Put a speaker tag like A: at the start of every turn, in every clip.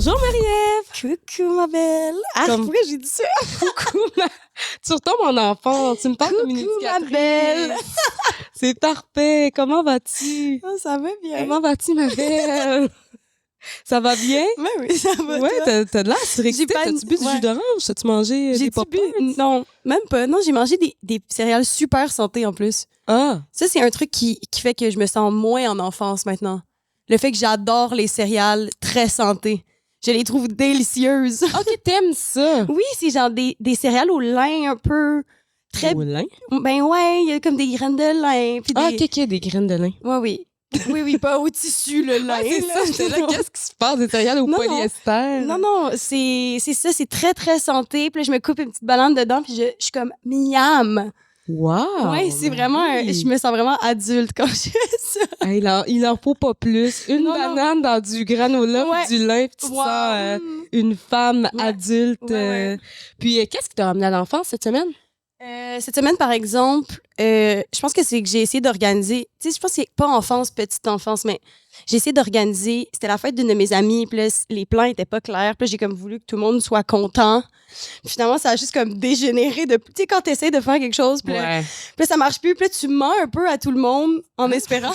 A: Bonjour Marie-Ève!
B: Coucou ma belle! Ah, pourquoi j'ai dit ça?
A: Coucou Tu retombes en enfant, tu me parles comme une
B: Coucou ma
A: éducatrice.
B: belle!
A: C'est parfait, comment vas-tu?
B: Oh, ça va bien.
A: Comment vas-tu ma belle? Ça va bien?
B: Oui, ça va.
A: Ouais,
B: toi?
A: t'as de l'air surexcitée.
B: J'ai pas-
A: T'as-tu bu du
B: ouais.
A: jus d'orange? T'as-tu mangé
B: J'ai
A: des pop
B: bu... Non, même pas. Non, j'ai mangé des céréales super santé en plus.
A: Ah!
B: Ça, c'est un truc qui fait que je me sens moins en enfance maintenant. Le fait que j'adore les céréales très santé. Je les trouve délicieuses.
A: Ok, t'aimes ça?
B: Oui, c'est genre des céréales au lin un peu... Très...
A: Au lin?
B: Ben ouais, il y a comme des graines de lin. Puis
A: Ah,
B: des...
A: ok, des graines de lin.
B: Ouais, oui. Oui, pas au tissu, le lin.
A: Ouais, c'est
B: là.
A: ça, j'étais là, qu'est-ce qui se passe des céréales au
B: Non,
A: polyester?
B: Non, c'est ça, c'est très, très santé. Puis là, je me coupe une petite banane dedans, puis je suis comme miam.
A: Wow!
B: Ouais, c'est vraiment,
A: Marie.
B: je me sens vraiment adulte quand je fais ça.
A: Hey, il en faut pas plus. Une
B: Non,
A: banane dans du granola
B: Ouais.
A: puis du lin, puis tu te
B: Wow.
A: sens une femme
B: Ouais.
A: adulte.
B: Ouais.
A: Puis qu'est-ce qui t'a ramené à l'enfance cette semaine?
B: Cette semaine, par exemple, je pense que c'est que j'ai essayé d'organiser, tu sais, je pense que c'est pas enfance, petite enfance, mais j'ai essayé d'organiser, c'était la fête d'une de mes amies, puis là, les plans étaient pas clairs, puis là, j'ai comme voulu que tout le monde soit content. Puis finalement, ça a juste comme dégénéré de, tu sais, quand t'essayes de faire quelque chose, puis là, ça marche plus, puis là, tu mens un peu à tout le monde en espérant.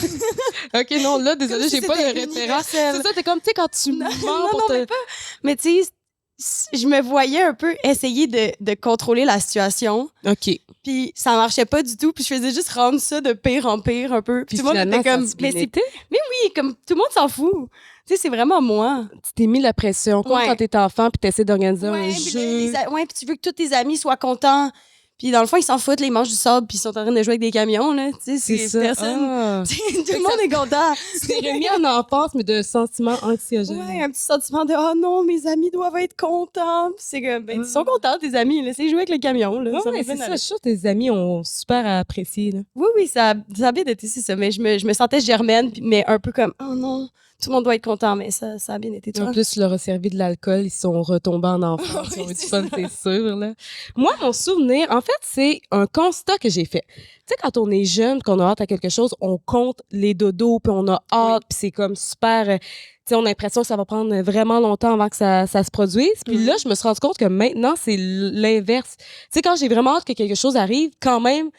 A: OK, non, là, désolé,
B: Comme si
A: j'ai pas de
B: c'était
A: référence.
B: universel.
A: C'est ça, t'es comme, tu sais, quand tu mens pour te...
B: mais pas. Mais tu sais, je me voyais un peu essayer de contrôler la situation.
A: OK.
B: Puis ça marchait pas du tout. Puis je faisais juste rendre ça de pire en pire un peu. Puis tout le monde
A: finalement,
B: était comme...
A: ça a bien
B: Mais
A: été.
B: oui, comme tout le monde s'en fout. Tu sais, c'est vraiment moi.
A: Tu t'es mis la pression, comme
B: Ouais.
A: quand t'étais enfant, puis t'essaies d'organiser un
B: Puis
A: jeu.
B: puis tu veux que tous tes amis soient contents. Puis dans le fond, ils s'en foutent, là, ils mangent du sable, puis ils sont en train de jouer avec des camions, là. Tu sais,
A: C'est ça.
B: personne...
A: Ah.
B: Tout le monde est content.
A: Tu t'es remis en enfance, mais de sentiments anxiogènes.
B: Ouais, un petit sentiment de « Oh non, mes amis doivent être contents. » Puis c'est comme, ben, ils sont contents, tes amis. Laissez jouer avec le camion. Là,
A: Ouais, c'est ça. Je suis sûre que tes amis ont super apprécié. Là.
B: Oui, ça a bien été, c'est ça. Mais je me sentais germaine, mais un peu comme « Oh non, tout le monde doit être content. » Mais ça a bien été, toi.
A: En plus, tu leur as servi de l'alcool, ils sont retombés en enfance. Ils ont eu du fun, c'est sûr. Là. Moi, mon souvenir, en fait, c'est un constat que j'ai fait. Tu sais, quand on est jeune, qu'on a hâte à quelque chose, on compte les dodos, puis on a hâte, puis c'est comme super... tu sais, on a l'impression que ça va prendre vraiment longtemps avant que ça se produise. Puis là, je me suis rendu compte que maintenant, c'est l'inverse. Tu sais, quand j'ai vraiment hâte que quelque chose arrive, quand même,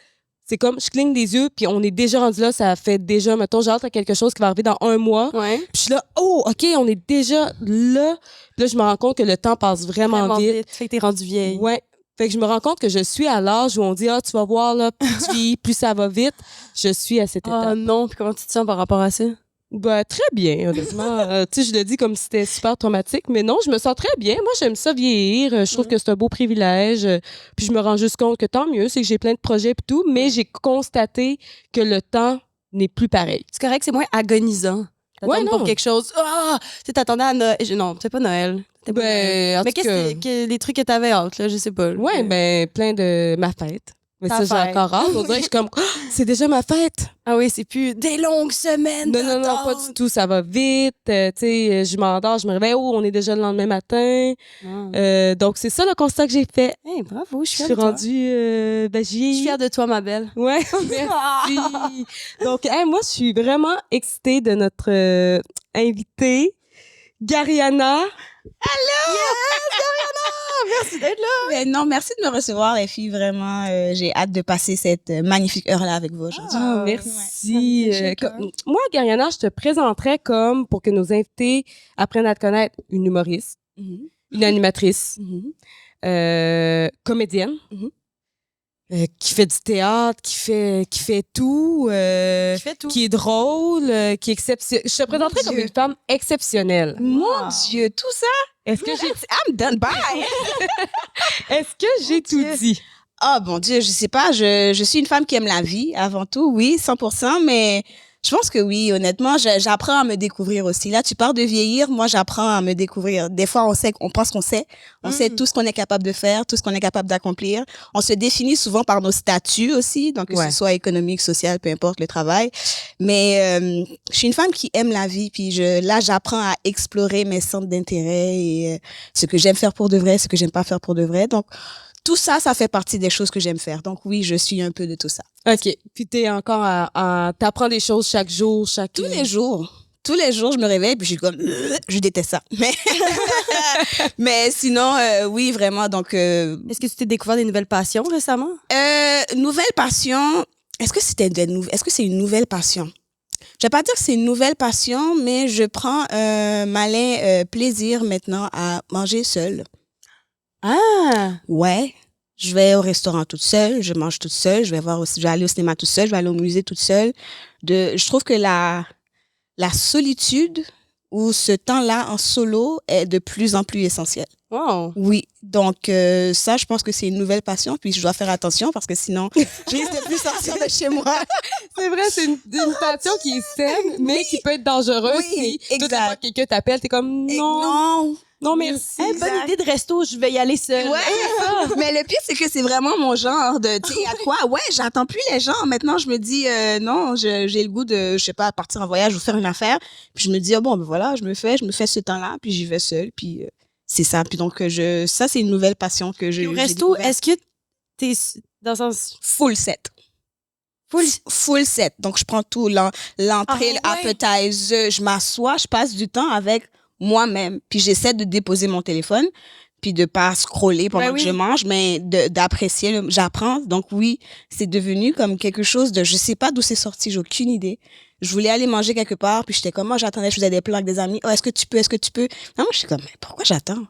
A: c'est comme, je cligne des yeux, puis on est déjà rendu là, ça fait déjà, mettons, j'ai hâte à quelque chose qui va arriver dans 1 mois.
B: Ouais.
A: Puis je suis là, oh, OK, on est déjà là. Puis là, je me rends compte que le temps passe vraiment vite.
B: Fait que t'es rendue vieille.
A: Ouais. Fait que je me rends compte que je suis à l'âge où on dit, ah, tu vas voir, là, plus tu vieillis, plus ça va vite. Je suis à cette
B: Ah
A: étape.
B: non, puis comment tu te sens par rapport à ça?
A: Ben, très bien, honnêtement. Tu sais, je le dis comme si c'était super traumatique, mais non, je me sens très bien. Moi, j'aime ça vieillir. Je trouve que c'est un beau privilège. Puis je me rends juste compte que tant mieux, c'est que j'ai plein de projets et tout, mais j'ai constaté que le temps n'est plus pareil.
B: C'est correct, c'est moins agonisant.
A: Ouais,
B: T'attends
A: non.
B: pour quelque chose. Ah! Tu sais, t'attendais à Noël. Non, c'est pas Noël. C'était pas Noël.
A: Ben, en
B: Mais
A: tout
B: qu'est-ce
A: cas...
B: que les trucs que t'avais hâte, là? Je sais pas.
A: Ouais, ben, plein de ma fête. Mais
B: Ta
A: ça, j'ai
B: fête.
A: encore hâte. On dirait que je suis comme, oh, c'est déjà ma fête.
B: Ah oui, c'est plus des longues semaines.
A: Non, pas du tout. Ça va vite. Tu sais, je m'endors, je me réveille. Oh, on est déjà le lendemain matin.
B: Ah.
A: Donc, c'est ça le constat que j'ai fait.
B: Hey, bravo, je
A: Je
B: suis
A: suis
B: fière de toi.
A: rendue, ben,
B: Je suis fière de toi, ma belle.
A: Ouais, merci. Donc, moi, je suis vraiment excitée de notre invitée, Gariana.
B: Merci d'être là.
C: Ben non, merci de me recevoir, les filles. Vraiment, j'ai hâte de passer cette magnifique heure-là avec vous aujourd'hui.
A: Ah,
B: Ouais.
A: merci.
B: Ça me fait chaud,
A: Moi, Gariana, je te présenterais comme, pour que nos invités apprennent à te connaître, une humoriste,
C: Mhm.
A: une animatrice,
C: Mhm.
A: comédienne,
C: Mhm.
A: qui fait du théâtre, qui fait tout,
B: Je fais tout.
A: qui est drôle, qui est exceptionnelle. Je te présenterais comme
C: Dieu.
A: une femme exceptionnelle.
C: Mon Dieu, tout ça?
A: Est-ce que j'ai
C: I'm done. Bye!
A: tout
C: Dieu.
A: dit?
C: Oh, bon Dieu, je sais pas. Je suis une femme qui aime la vie, avant tout. Oui, 100%. Mais je pense que oui, honnêtement, j'apprends à me découvrir aussi. Là, tu parles de vieillir. Moi, j'apprends à me découvrir. Des fois, on pense qu'on sait. On sait tout ce qu'on est capable de faire, tout ce qu'on est capable d'accomplir. On se définit souvent par nos statuts aussi. Donc, que
A: Ouais.
C: ce soit économique, social, peu importe le travail. Mais je suis une femme qui aime la vie. Puis là, j'apprends à explorer mes centres d'intérêt et ce que j'aime faire pour de vrai, ce que j'aime pas faire pour de vrai. Donc, tout ça, ça fait partie des choses que j'aime faire. Donc oui, je suis un peu de tout ça.
A: OK. Puis t'es encore t'apprends des choses chaque jour,
C: Tous les jours. tous les jours, je me réveille, puis je suis comme, je déteste ça. Mais sinon, oui, vraiment. Donc,
B: Est-ce que tu t'es découvert des nouvelles passions récemment?
C: nouvelle passion. Est-ce que c'est une nouvelle passion? Je vais pas dire que c'est une nouvelle passion, mais je prends un malin plaisir maintenant à manger seule.
B: Ah!
C: Ouais. Je vais au restaurant toute seule, je mange toute seule, je vais aller au cinéma toute seule, je vais aller au musée toute seule. Je trouve que la solitude ou ce temps-là en solo est de plus en plus essentiel.
B: Wow!
C: Oui, donc ça, je pense que c'est une nouvelle passion, puis je dois faire attention parce que sinon, je risque de plus sortir de chez moi.
A: C'est vrai, c'est une passion qui est saine, mais qui peut être dangereuse.
C: Oui,
A: si toi,
C: exact.
A: quelqu'un t'appelle, t'es comme, non, non, merci.
B: Hey, bonne idée de resto, je vais y aller seule.
C: Ouais, mais le pire, c'est que c'est vraiment mon genre de, tu sais, à quoi? Ouais, j'attends plus les gens. Maintenant, je me dis, non, j'ai le goût de, je sais pas, partir en voyage ou faire une affaire. Puis je me dis, bon, ben voilà, je me fais ce temps-là, puis j'y vais seule, puis c'est ça. Puis donc, ça, c'est une nouvelle passion que
B: Puis au
C: j'ai
B: resto,
C: découvert.
B: est-ce que t'es dans un
C: Full set.
B: full...
C: Full set. Donc, je prends tout, l'entrée,
B: Ah, ouais.
C: l'appetizer, je m'assois, je passe du temps avec moi-même. Puis j'essaie de déposer mon téléphone, puis de pas scroller pendant
B: Ben
C: que
B: oui.
C: je mange, mais d'apprécier. J'apprends. Donc oui, c'est devenu comme quelque chose de, je sais pas d'où c'est sorti, j'ai aucune idée. Je voulais aller manger quelque part, puis j'étais comme, moi, j'attendais, je faisais des plans avec des amis. Oh, est-ce que tu peux? Non, moi, je suis comme, mais pourquoi j'attends?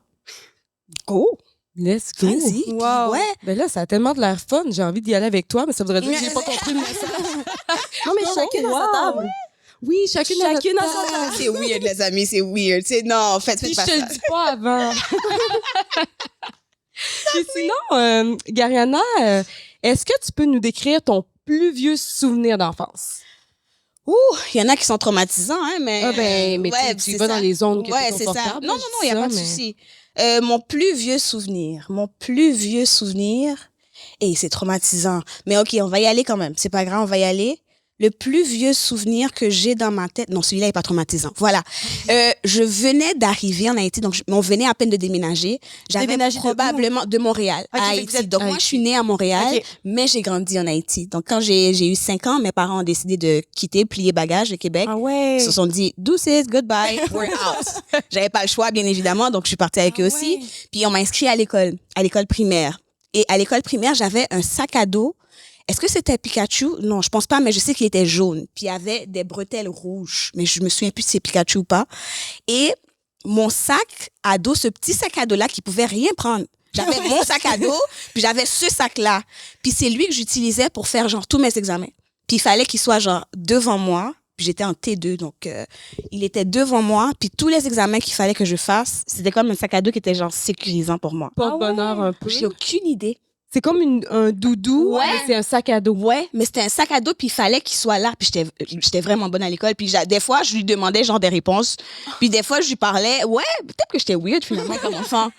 C: Go!
A: Let's go.
C: Vas-y. Puis,
B: Wow.
C: ouais.
A: Ben là, ça a tellement de l'air fun. J'ai envie d'y aller avec toi, mais ça voudrait dire que j'ai pas compris le message.
B: Non, mais chacune à sa
A: Wow.
B: table.
A: Oui, chacune à
B: Chacune
A: notre
B: à sa
A: table.
B: table.
C: C'est weird, les amis, c'est weird. C'est, non, faites
A: Puis je
C: pas
A: te
C: ça.
A: le dis pas avant. Puis sinon, Gariana, est-ce que tu peux nous décrire ton plus vieux souvenir d'enfance?
C: Ouh, il y en a qui sont traumatisants, hein, mais.
A: Ah ben, mais
C: ouais,
A: tu
C: c'est
A: vas
C: ça.
A: dans les zones que
C: Ouais,
A: t'es
C: c'est ça.
A: confortable.
C: Non, non, non, il n'y a pas de
A: mais-
C: souci. Mon plus vieux souvenir, et c'est traumatisant. Mais OK, on va y aller quand même. C'est pas grave, on va y aller. Le plus vieux souvenir que j'ai dans ma tête, non, celui-là est pas traumatisant. Voilà. Je venais d'arriver en Haïti, donc on venait à peine de déménager. J'avais
B: Déménager de où?
C: probablement de Montréal
B: Ok,
C: à
B: fait que vous
C: Haïti.
B: êtes
C: Donc
B: à
C: moi,
B: Haïti.
C: je suis née à Montréal,
B: Ok.
C: mais j'ai grandi en Haïti. Donc quand j'ai eu 5 ans, mes parents ont décidé de quitter, plier bagages le Québec.
B: Ah ouais.
C: Ils se sont dit, deuces, goodbye, we're out. J'avais pas le choix, bien évidemment, donc je suis partie avec eux aussi.
B: Ouais.
C: Puis on m'a inscrit à l'école primaire. Et à l'école primaire, j'avais un sac à dos. Est-ce que c'était Pikachu? Non, je pense pas, mais je sais qu'il était jaune. Puis il y avait des bretelles rouges, mais je me souviens plus si c'est Pikachu ou pas. Et mon sac à dos, ce petit sac à dos-là qui pouvait rien prendre. J'avais mon sac à dos, puis j'avais ce sac-là. Puis c'est lui que j'utilisais pour faire genre tous mes examens. Puis il fallait qu'il soit genre devant moi. Puis j'étais en T2, donc il était devant moi. Puis tous les examens qu'il fallait que je fasse, c'était comme un sac à dos qui était genre sécurisant pour moi.
A: Porte-bonheur un peu.
C: J'ai aucune idée.
A: C'est comme un doudou,
C: Ouais.
A: mais c'est un sac à dos.
C: Ouais, mais c'était un sac à dos, puis il fallait qu'il soit là. Puis j'étais vraiment bonne à l'école. Puis des fois, je lui demandais genre des réponses. Puis des fois, je lui parlais. Ouais, peut-être que j'étais weird finalement comme enfant.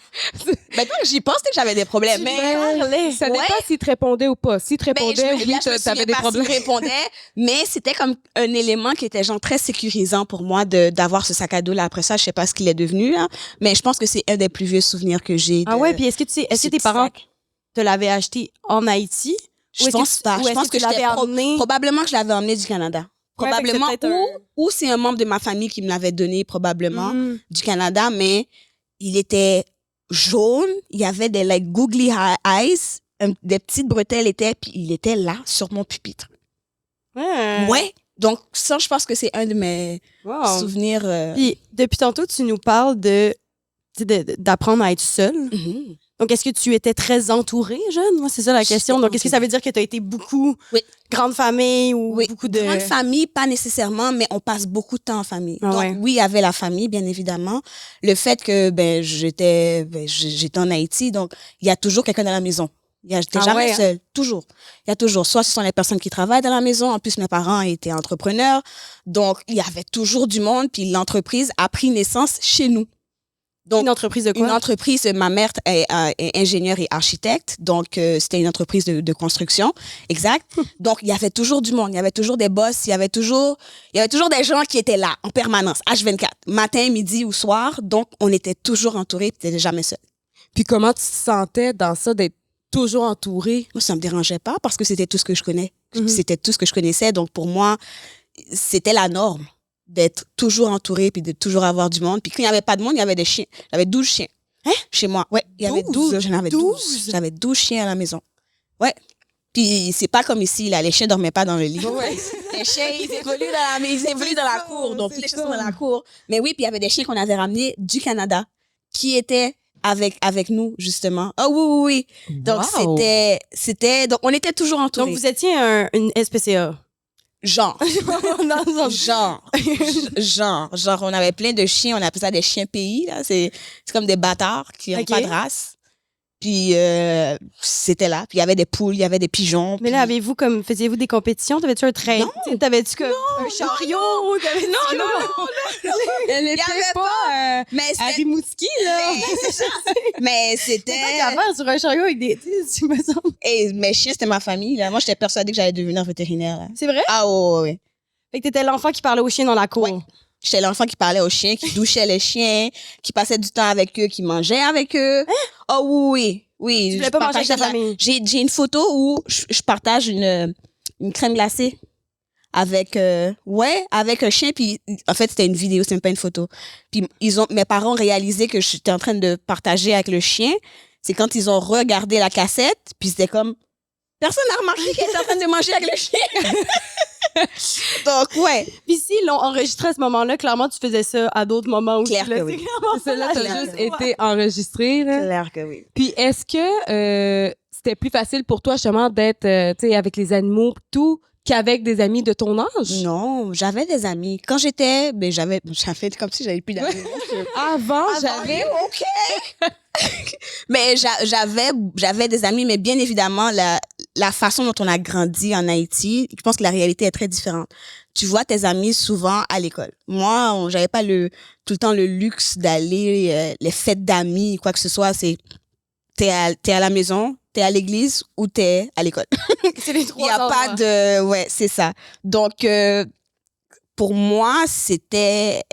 C: Maintenant que j'y pense, peut-être que j'avais des problèmes. Mais
A: Ça dépend
C: Ouais.
A: s'il te répondait ou pas. S'il te
C: ben,
A: répondait, oui,
C: là, je me
A: t'avais
C: souviens
A: des
C: pas
A: problèmes.
C: s'il répondait, mais c'était comme un élément qui était genre très sécurisant pour moi d'avoir ce sac à dos là. Après ça, je sais pas ce qu'il est devenu là, mais je pense que c'est un des plus vieux souvenirs que j'ai.
B: Ah ouais, puis est-ce que
C: ce
B: tes
C: petit
B: parents
C: sac.
B: te l'avaient acheté en Haïti?
C: Je
B: Ou est-ce
C: pense
B: que
C: pas.
B: ou
C: Je
B: est-ce
C: pense que
B: tu l'avais
C: j'étais
B: amené?
C: probablement que je l'avais emmené du Canada.
B: Ouais, fait que
C: Probablement,
B: c'est peut-être
C: ou c'est un membre de ma famille qui me l'avait donné, probablement,
B: Mm.
C: du Canada, mais il était jaune, il y avait des like googly eyes, des petites bretelles étaient, puis il était là, sur mon pupitre.
B: Ouais.
C: Ouais. Donc, ça, je pense que c'est un de mes
B: Wow.
C: souvenirs.
B: Puis depuis tantôt, tu nous parles d'apprendre à être seule.
C: Mhm.
B: Donc, est-ce que tu étais très entourée, jeune? Moi, c'est ça la
C: J'étais
B: question. Donc, est-ce que ça veut dire que tu as été beaucoup
C: Oui.
B: grande famille ou
C: Oui,
B: beaucoup de...
C: grande famille, pas nécessairement, mais on passe beaucoup de temps en famille.
B: Ah
C: Donc,
B: ouais.
C: oui, il y avait la famille, bien évidemment. Le fait que j'étais en Haïti, donc il y a toujours quelqu'un dans la maison. J'étais
B: Ah
C: jamais
B: ouais, hein?
C: seule, toujours. Il y a toujours, soit ce sont les personnes qui travaillent dans la maison, en plus mes parents étaient entrepreneurs, donc il y avait toujours du monde, puis l'entreprise a pris naissance chez nous. Donc,
B: Une entreprise de quoi?
C: une entreprise, ma mère est ingénieure et architecte, donc c'était une entreprise de construction, exact. Donc il y avait toujours du monde, il y avait toujours des boss, il y avait toujours des gens qui étaient là en permanence, H24, matin, midi ou soir. Donc on était toujours entourés, puis t'étais jamais seul.
A: Puis comment tu te sentais dans ça d'être toujours entourée?
C: Moi ça me dérangeait pas parce que c'était tout ce que je connais,
B: Mhm.
C: c'était tout ce que je connaissais. Donc pour moi c'était la norme. d'être toujours entourée puis de toujours avoir du monde. Puis quand il n'y avait pas de monde, il y avait des chiens. J'avais 12 chiens.
B: Hein?
C: Chez moi. Ouais, il y avait 12. J'en avais 12. J'avais 12 chiens à la maison. Ouais. Puis c'est pas comme ici, là, les chiens dormaient pas dans le lit.
A: Ouais.
C: Les chiens, ils évoluent dans la cour. Donc, les chiens sont dans la cour. Mais oui, puis il y avait des chiens qu'on avait ramenés du Canada qui étaient avec nous, justement. Ah oui. Donc,
A: Wow.
C: donc, on était toujours entourés.
B: Donc, vous étiez une SPCA.
C: Genre.
B: Non,
C: Genre, on avait plein de chiens, on appelait ça des chiens pays, là. C'est comme des bâtards qui n'ont
B: Ok.
C: pas de race. Puis, c'était là. Puis, il y avait des poules, il y avait des pigeons.
B: Mais là, faisiez-vous des compétitions? T'avais-tu un train? T'avais-tu comme un chariot?
C: Non.
A: Elle
C: Il y
A: était
C: avait
A: pas
C: Mais
A: à
C: c'était...
A: Rimouski, là.
C: Mais
B: C'était
C: c'était...
B: pas qu'à faire sur un chariot avec des... Tu me semble.
C: Et mes chiens, c'était ma famille, là. Moi, j'étais persuadée que j'allais devenir vétérinaire, là.
B: C'est vrai?
C: Ah, ouais.
B: Fait que t'étais l'enfant qui parlait aux chiens dans la cour.
C: Ouais. J'étais l'enfant qui parlait aux chiens, qui douchait les chiens, qui passait du temps avec eux, qui mangeait avec eux. Oh oui.
B: Tu voulais pas manger avec ta famille?
C: J'ai une photo où je partage une crème glacée avec avec un chien, puis en fait c'était une vidéo, c'est même pas une photo. Puis mes parents ont réalisé que j'étais en train de partager avec le chien. C'est quand ils ont regardé la cassette, puis c'était comme personne n'a remarqué qu'elle était en train de manger avec le chien. Donc ouais.
B: Puis s'ils l'ont enregistré à ce moment-là, clairement, tu faisais ça à d'autres moments aussi.
C: Clair
B: là.
C: que oui.
B: C'est clairement ça,
A: Celle-là,
B: la
A: t'as
B: chose.
A: juste été enregistrée, là.
C: Clair que oui.
A: Puis est-ce que c'était plus facile pour toi, justement, d'être, tu sais, avec les animaux pis tout, qu'avec des amis de ton âge?
C: Non, j'avais des amis. Quand j'étais, j'avais comme si j'avais plus d'amis.
A: Avant, j'avais...
C: OK. Mais j'avais des amis, mais bien évidemment, la façon dont on a grandi en Haïti, je pense que la réalité est très différente. Tu vois tes amis souvent à l'école. Moi, j'avais pas tout le temps le luxe d'aller les fêtes d'amis, quoi que ce soit. C'est t'es à la maison, t'es à l'église ou t'es à l'école.
B: C'est les
C: Il
B: trois
C: y a pas de... Ouais, c'est ça. Donc, pour moi, c'était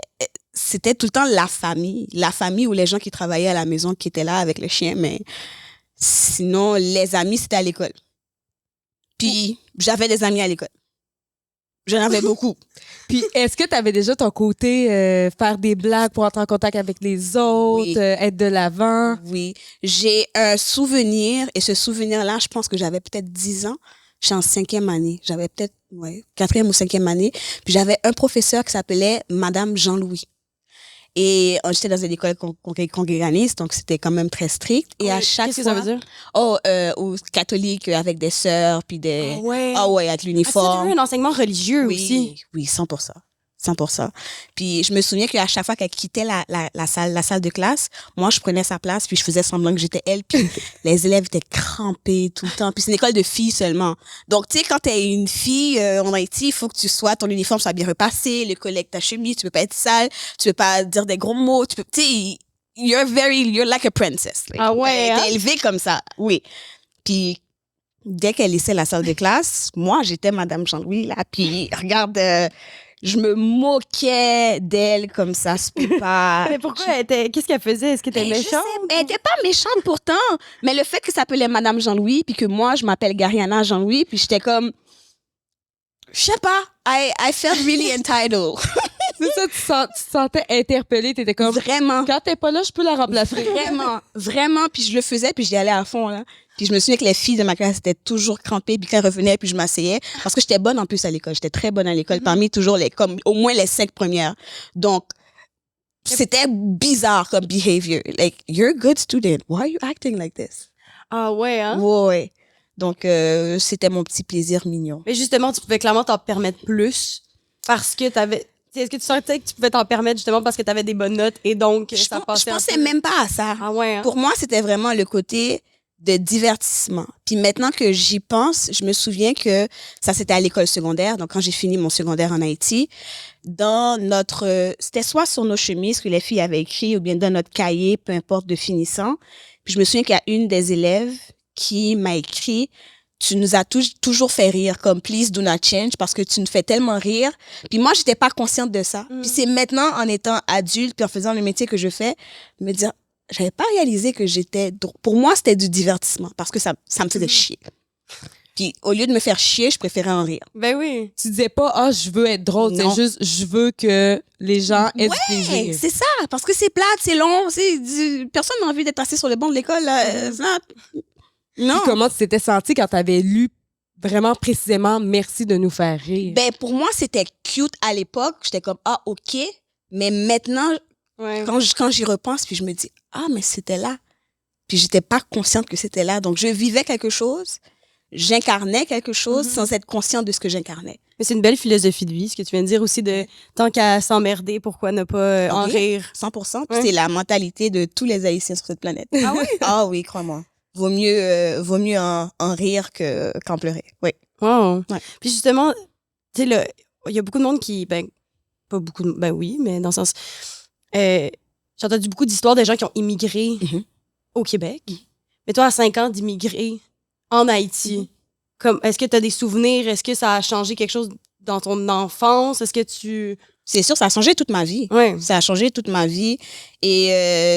C: tout le temps la famille ou les gens qui travaillaient à la maison qui étaient là avec le chien, mais sinon, les amis, c'était à l'école. Puis, j'avais des amis à l'école. J'en avais beaucoup.
A: Puis est-ce que tu avais déjà ton côté faire des blagues pour entrer en contact avec les autres,
C: Oui.
A: être de l'avant?
C: Oui. J'ai un souvenir, et ce souvenir-là, je pense que j'avais peut-être 10 ans. J'étais en 5e année. J'avais peut-être, 4e ou 5e année. Puis j'avais un professeur qui s'appelait Madame Jean-Louis. Et j'étais dans une école congréganiste, donc c'était quand même très strict. Et à chaque
B: Qu'est-ce
C: fois...
B: que ça veut dire?
C: Ou catholique avec des sœurs, puis des...
B: Ah ouais.
C: Ah ouais, avec
B: Ah,
C: l'uniforme.
B: tu as eu un enseignement religieux aussi.
C: Oui, 100%. 100%. Puis je me souviens qu'à chaque fois qu'elle quittait la salle de classe, moi, je prenais sa place, puis je faisais semblant que j'étais elle, puis les élèves étaient crampés tout le temps. Puis c'est une école de filles seulement. Donc, tu sais, quand t'es une fille en Haïti, il faut que tu sois, ton uniforme soit bien repassé, le collet de ta chemise, tu peux pas être sale, tu peux pas dire des gros mots, tu sais, you're like a princess. Like,
B: Ah ouais, hein?
C: T'es élevée comme ça, oui. Puis dès qu'elle laissait la salle de classe, moi, j'étais Madame Jean-Louis, là, puis regarde... je me moquais d'elle comme ça, c'est pas...
B: Mais pourquoi qu'est-ce qu'elle faisait? Est-ce qu'elle était
C: Je
B: méchante?
C: sais, elle était pas méchante pourtant, mais le fait que ça s'appelait Madame Jean-Louis, puis que moi, je m'appelle Gariana Jean-Louis, puis j'étais comme... Je sais pas, I felt really entitled.
A: C'est ça, tu te sentais interpellée, t'étais comme...
C: Vraiment.
A: Quand t'es pas là, je peux la remplacer.
C: Vraiment, puis je le faisais, puis j'y allais à fond, là. Puis je me souviens que les filles de ma classe étaient toujours crampées, puis quand elles revenaient, puis je m'asseyais, parce que j'étais bonne en plus à l'école, j'étais très bonne à l'école, parmi toujours comme au moins les 5 premières. Donc, c'était bizarre comme behavior. Like, you're a good student, why are you acting like this?
B: Ah ouais, hein?
C: Ouais. Donc, c'était mon petit plaisir mignon.
B: Mais justement, tu pouvais clairement t'en permettre plus parce que t'avais... Est-ce que tu sentais que tu pouvais t'en permettre justement parce que t'avais des bonnes notes et donc ça passait
C: Je
B: un
C: pensais
B: peu?
C: même pas à ça.
B: Ah ouais, hein?
C: Pour moi, c'était vraiment le côté de divertissement. Puis maintenant que j'y pense, je me souviens que ça, c'était à l'école secondaire. Donc, quand j'ai fini mon secondaire en Haïti, c'était soit sur nos chemises que les filles avaient écrit ou bien dans notre cahier, peu importe, de finissant. Puis je me souviens qu'il y a une des élèves qui m'a écrit: tu nous as toujours fait rire, comme please do not change, parce que tu nous fais tellement rire. Puis moi, j'étais pas consciente de ça. Puis c'est maintenant, en étant adulte, puis en faisant le métier que je fais, de me dire, j'avais pas réalisé que pour moi, c'était du divertissement, parce que ça me faisait chier. Puis au lieu de me faire chier, je préférais en rire.
B: Ben oui.
A: Tu disais pas, ah, je veux être drôle.
C: Non.
A: C'est juste, je veux que les gens aient du
C: Hey,
A: plaisir.
C: c'est ça, parce que c'est plate, c'est long, personne n'a envie d'être assis sur le banc de l'école, là. Non.
A: Puis comment tu t'étais senti quand t'avais lu vraiment précisément merci de nous faire rire?
C: Ben, pour moi, c'était cute à l'époque. J'étais comme, ah, OK. Mais maintenant,
B: Ouais.
C: quand j'y repense, puis je me dis, ah, mais c'était là. Puis j'étais pas consciente que c'était là. Donc, je vivais quelque chose, j'incarnais quelque chose sans être consciente de ce que j'incarnais.
B: Mais c'est une belle philosophie de vie, ce que tu viens de dire aussi de tant qu'à s'emmerder, pourquoi ne pas en rire?
C: 100%. Puis
B: Ouais.
C: c'est la mentalité de tous les Haïtiens sur cette planète.
B: Ah oui?
C: Ah oui, crois-moi. Vaut mieux en rire qu'en pleurer. Oui.
B: Wow.
C: Ouais.
B: Puis justement, tu sais, là, il y a beaucoup de monde qui, ben, pas beaucoup de, ben oui, mais dans le sens, j'ai entendu beaucoup d'histoires de gens qui ont immigré
C: Mhm.
B: au Québec. Mais toi, à 5 ans d'immigrer en Haïti, comme, est-ce que tu as des souvenirs? Est-ce que ça a changé quelque chose dans ton enfance? Est-ce que tu...
C: C'est sûr, ça a changé toute ma vie.
B: Ouais.
C: Ça a changé toute ma vie. Et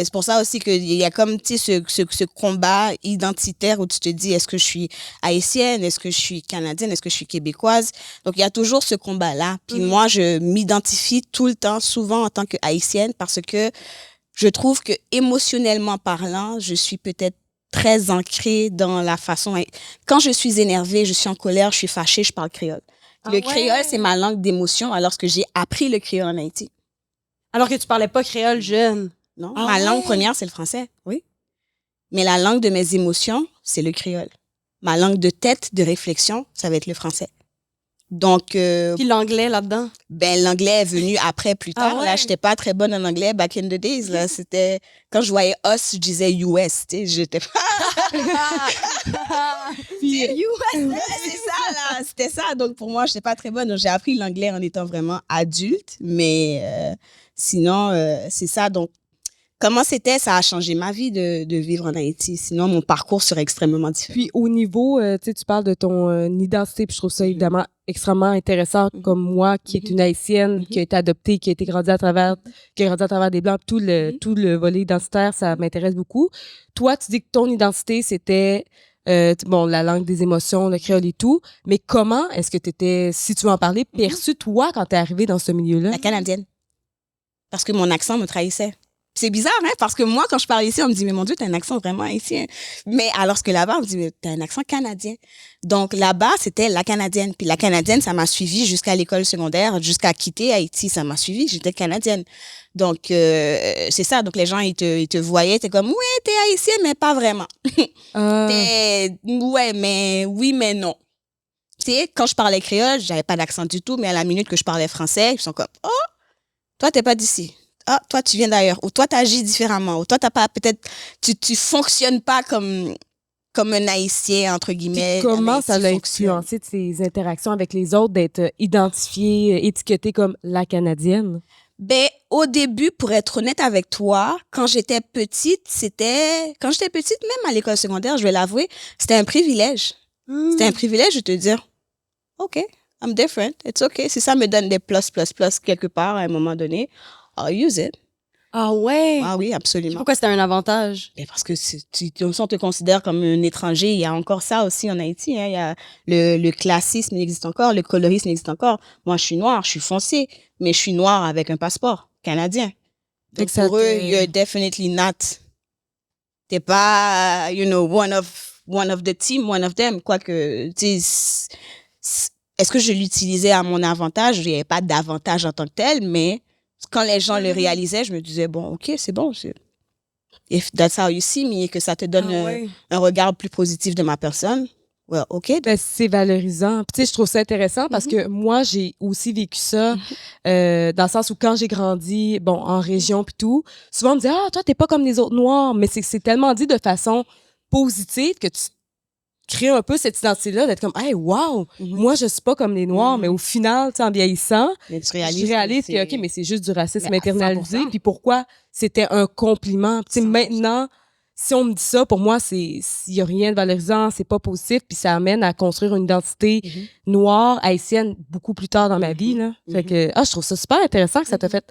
C: c'est pour ça aussi qu'il y a comme, tu sais, ce combat identitaire où tu te dis, est-ce que je suis haïtienne? Est-ce que je suis canadienne? Est-ce que je suis québécoise? Donc, il y a toujours ce combat-là. Puis moi, je m'identifie tout le temps, souvent en tant que haïtienne, parce que je trouve que émotionnellement parlant, je suis peut-être très ancrée dans la façon... Quand je suis énervée, je suis en colère, je suis fâchée, je parle créole.
B: Ah
C: Le
B: ouais?
C: créole, c'est ma langue d'émotion, alors que j'ai appris le créole en Haïti.
B: Alors que tu parlais pas créole jeune.
C: Non,
B: Ah
C: ma langue
B: ouais?
C: première, c'est le français, oui. Mais la langue de mes émotions, c'est le créole. Ma langue de tête, de réflexion, ça va être le français. Donc,
B: Puis l'anglais là-dedans.
C: ben, l'anglais est venu après, plus
B: Ah
C: tard.
B: ouais?
C: Là, j'étais pas très bonne en anglais back in the days. Là, c'était, quand je voyais us, je disais US, tu sais, j'étais pas...
A: Puis,
C: Ouais, c'est ça, là. C'était ça. Donc, pour moi, je n'étais pas très bonne. Donc, j'ai appris l'anglais en étant vraiment adulte. Mais sinon, c'est ça. Donc, comment c'était? Ça a changé ma vie de vivre en Haïti. Sinon, mon parcours serait extrêmement différent.
A: Puis au niveau, tu sais, tu parles de ton identité, puis je trouve ça évidemment extrêmement intéressant, comme moi, qui est une Haïtienne, qui a été adoptée, qui a grandi à travers des Blancs, tout le volet identitaire, ça m'intéresse beaucoup. Toi, tu dis que ton identité, c'était, bon, la langue des émotions, le créole et tout, mais comment est-ce que tu étais, si tu veux en parler, perçu, toi, quand tu es arrivé dans ce milieu-là?
C: La canadienne. Parce que mon accent me trahissait. C'est bizarre, hein, parce que moi, quand je parle ici, on me dit, mais mon Dieu, t'as un accent vraiment haïtien. Mais alors que là-bas, on me dit, mais t'as un accent canadien. Donc là-bas, c'était la canadienne. Puis la canadienne, ça m'a suivi jusqu'à l'école secondaire, jusqu'à quitter Haïti, ça m'a suivi, j'étais canadienne. Donc, c'est ça. Donc les gens, ils te voyaient, t'es comme, ouais, t'es haïtien, mais pas vraiment. Ouais, mais oui, mais non. Tu sais, quand je parlais créole, j'avais pas d'accent du tout, mais à la minute que je parlais français, ils sont comme, oh, toi, t'es pas d'ici. Ah, toi, tu viens d'ailleurs. Ou toi, t'agis différemment. Ou toi, t'as pas, peut-être, tu fonctionnes pas comme un Haïtien, entre guillemets.
A: Puis comment
C: un
A: ça
C: Haïtien
A: l'a
C: fonctionne.
A: influencé tes interactions avec les autres d'être identifiée, étiquetée comme la Canadienne?
C: Ben, au début, pour être honnête avec toi, quand j'étais petite, même à l'école secondaire, je vais l'avouer, c'était un privilège. C'était un privilège de te dire, OK, I'm different, it's OK. Si ça me donne des plus quelque part à un moment donné, I'll use it.
B: Ah ouais?
C: Ah oui, absolument.
B: Pourquoi c'était un avantage?
C: Mais parce que on te considère comme un étranger, il y a encore ça aussi en Haïti. Hein. Il y a le classisme existe encore, le colorisme existe encore. Moi, je suis noire, je suis foncée, mais je suis noire avec un passeport canadien.
A: Fait
C: Donc
A: que ça
C: pour eux,
A: te-
C: you're definitely not. T'es pas, one of the team, one of them. Quoique, tu sais, est-ce que je l'utilisais à mon avantage? Il n'y avait pas d'avantage en tant que tel, mais quand les gens le réalisaient, je me disais, bon, OK, c'est bon. If that's how you see me, et que ça te donne
B: Ah ouais.
C: un regard plus positif de ma personne, well, OK.
A: Ben, c'est valorisant. Puis, tu sais, je trouve ça intéressant parce que moi, j'ai aussi vécu ça dans le sens où quand j'ai grandi, bon, en région puis tout, souvent on me dit « Ah, toi, t'es pas comme les autres Noirs. » Mais c'est tellement dit de façon positive que tu crées un peu cette identité-là d'être comme « Hey, wow! Moi, je suis pas comme les Noirs. Mais au final, tu sais, en vieillissant,
C: Mais tu
A: je réalise que, OK, mais c'est juste du racisme
C: Mais à
A: internalisé.
C: 100%.
A: Puis pourquoi c'était un compliment. Tu sais,
C: 100%.
A: maintenant, si on me dit ça, pour moi, il y a rien de valorisant, c'est pas positif, puis ça amène à construire une identité noire, haïtienne, beaucoup plus tard dans ma vie, là. Fait que, je trouve ça super intéressant que ça t'a fait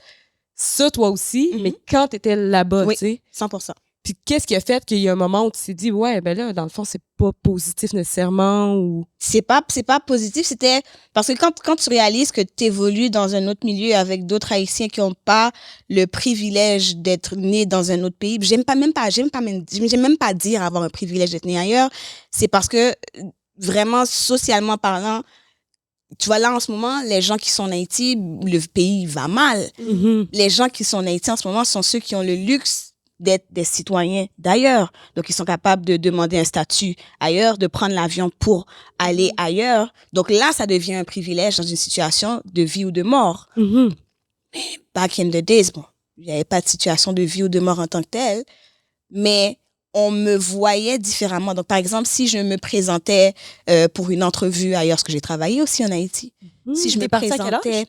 A: ça, toi aussi, mais quand t'étais là-bas,
C: Oui.
A: tu sais.
C: 100%.
A: Puis qu'est-ce qui a fait qu'il y a un moment où tu t'es dit, ouais, ben là, dans le fond, c'est pas positif nécessairement ou...
C: C'est pas positif, c'était parce que quand tu réalises que tu évolues dans un autre milieu avec d'autres Haïtiens qui ont pas le privilège d'être nés dans un autre pays, j'aime même pas dire avoir un privilège d'être né ailleurs, c'est parce que vraiment socialement parlant, tu vois là en ce moment, les gens qui sont en Haïti, le pays va mal. Les gens qui sont en Haïti en ce moment sont ceux qui ont le luxe d'être des citoyens d'ailleurs. Donc, ils sont capables de demander un statut ailleurs, de prendre l'avion pour aller ailleurs. Donc là, ça devient un privilège dans une situation de vie ou de mort. Back in the days, bon, il n'y avait pas de situation de vie ou de mort en tant que telle, mais on me voyait différemment. Donc, par exemple, si je me présentais pour une entrevue ailleurs, parce que j'ai travaillé aussi en Haïti, si je me présentais...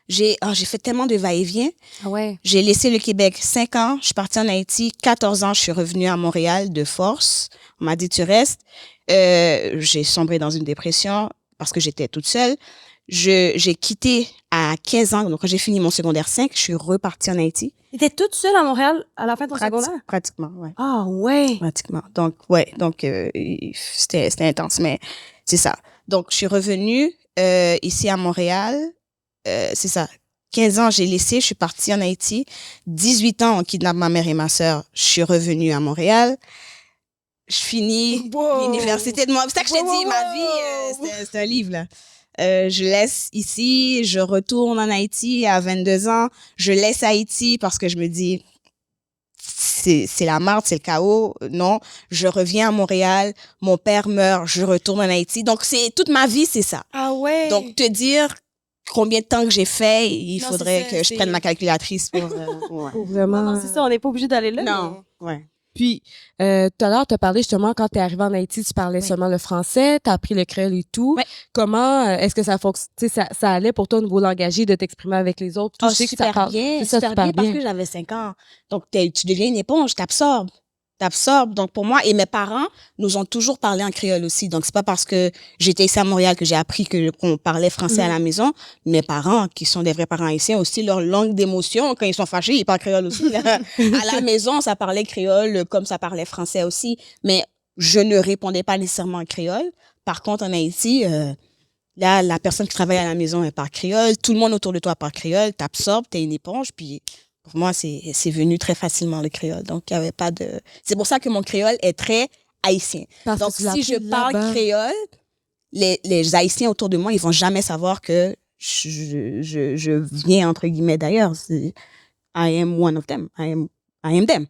C: J'ai fait tellement de va-et-vient.
B: Ah ouais.
C: J'ai laissé le Québec 5 ans. Je suis partie en Haïti. 14 ans, je suis revenue à Montréal de force. On m'a dit, tu restes. J'ai sombré dans une dépression parce que j'étais toute seule. J'ai quitté à 15 ans. Donc, quand j'ai fini mon secondaire 5, je suis repartie en Haïti.
B: T'étais toute seule à Montréal à la fin de ton secondaire?
C: Pratiquement, ouais.
B: Ah ouais.
C: Pratiquement. Donc, ouais. Donc, c'était intense, mais c'est ça. Donc, je suis revenue ici à Montréal. C'est ça. 15 ans, j'ai laissé, je suis partie en Haïti. 18 ans, on kidnappe ma mère et ma sœur. Je suis revenue à Montréal. Je finis l'université de Montréal. C'est ça que je t'ai dit, ma vie, c'est un livre, là. Je laisse ici, je retourne en Haïti à 22 ans. Je laisse Haïti parce que je me dis, c'est la merde, c'est le chaos. Non, je reviens à Montréal. Mon père meurt, je retourne en Haïti. Donc, toute ma vie, c'est ça.
B: Ah ouais.
C: Donc, te dire combien de temps que j'ai fait, il faudrait que je prenne ma calculatrice pour...
A: Pour vraiment...
B: Non, c'est ça, on n'est pas obligé d'aller là.
C: Non, ouais.
A: Puis, tout à l'heure, tu as parlé justement, quand tu es arrivé en Haïti, tu parlais seulement le français, tu as appris le créole et tout.
C: Ouais.
A: Comment est-ce que ça fonctionne, ça allait pour toi au niveau langagier de t'exprimer avec les autres?
C: Oh, super bien, super bien parce que j'avais 5 ans. Donc, tu deviens une éponge, t'absorbes. Donc, pour moi, et mes parents nous ont toujours parlé en créole aussi. Donc, c'est pas parce que j'étais ici à Montréal que j'ai appris qu'on parlait français à la maison. Mes parents, qui sont des vrais parents haïtiens, aussi, leur langue d'émotion, quand ils sont fâchés, ils parlent créole aussi. Là. À la maison, ça parlait créole comme ça parlait français aussi. Mais je ne répondais pas nécessairement en créole. Par contre, en Haïti, là, la personne qui travaille à la maison, elle parle créole. Tout le monde autour de toi parle créole. T'absorbes, t'es une éponge, puis... Pour moi, c'est venu très facilement, le créole. Donc, il y avait pas de... C'est pour ça que mon créole est très haïtien. Donc, si je parle créole, les Haïtiens autour de moi, ils vont jamais savoir que je viens, entre guillemets, d'ailleurs. I am one of them. I am them.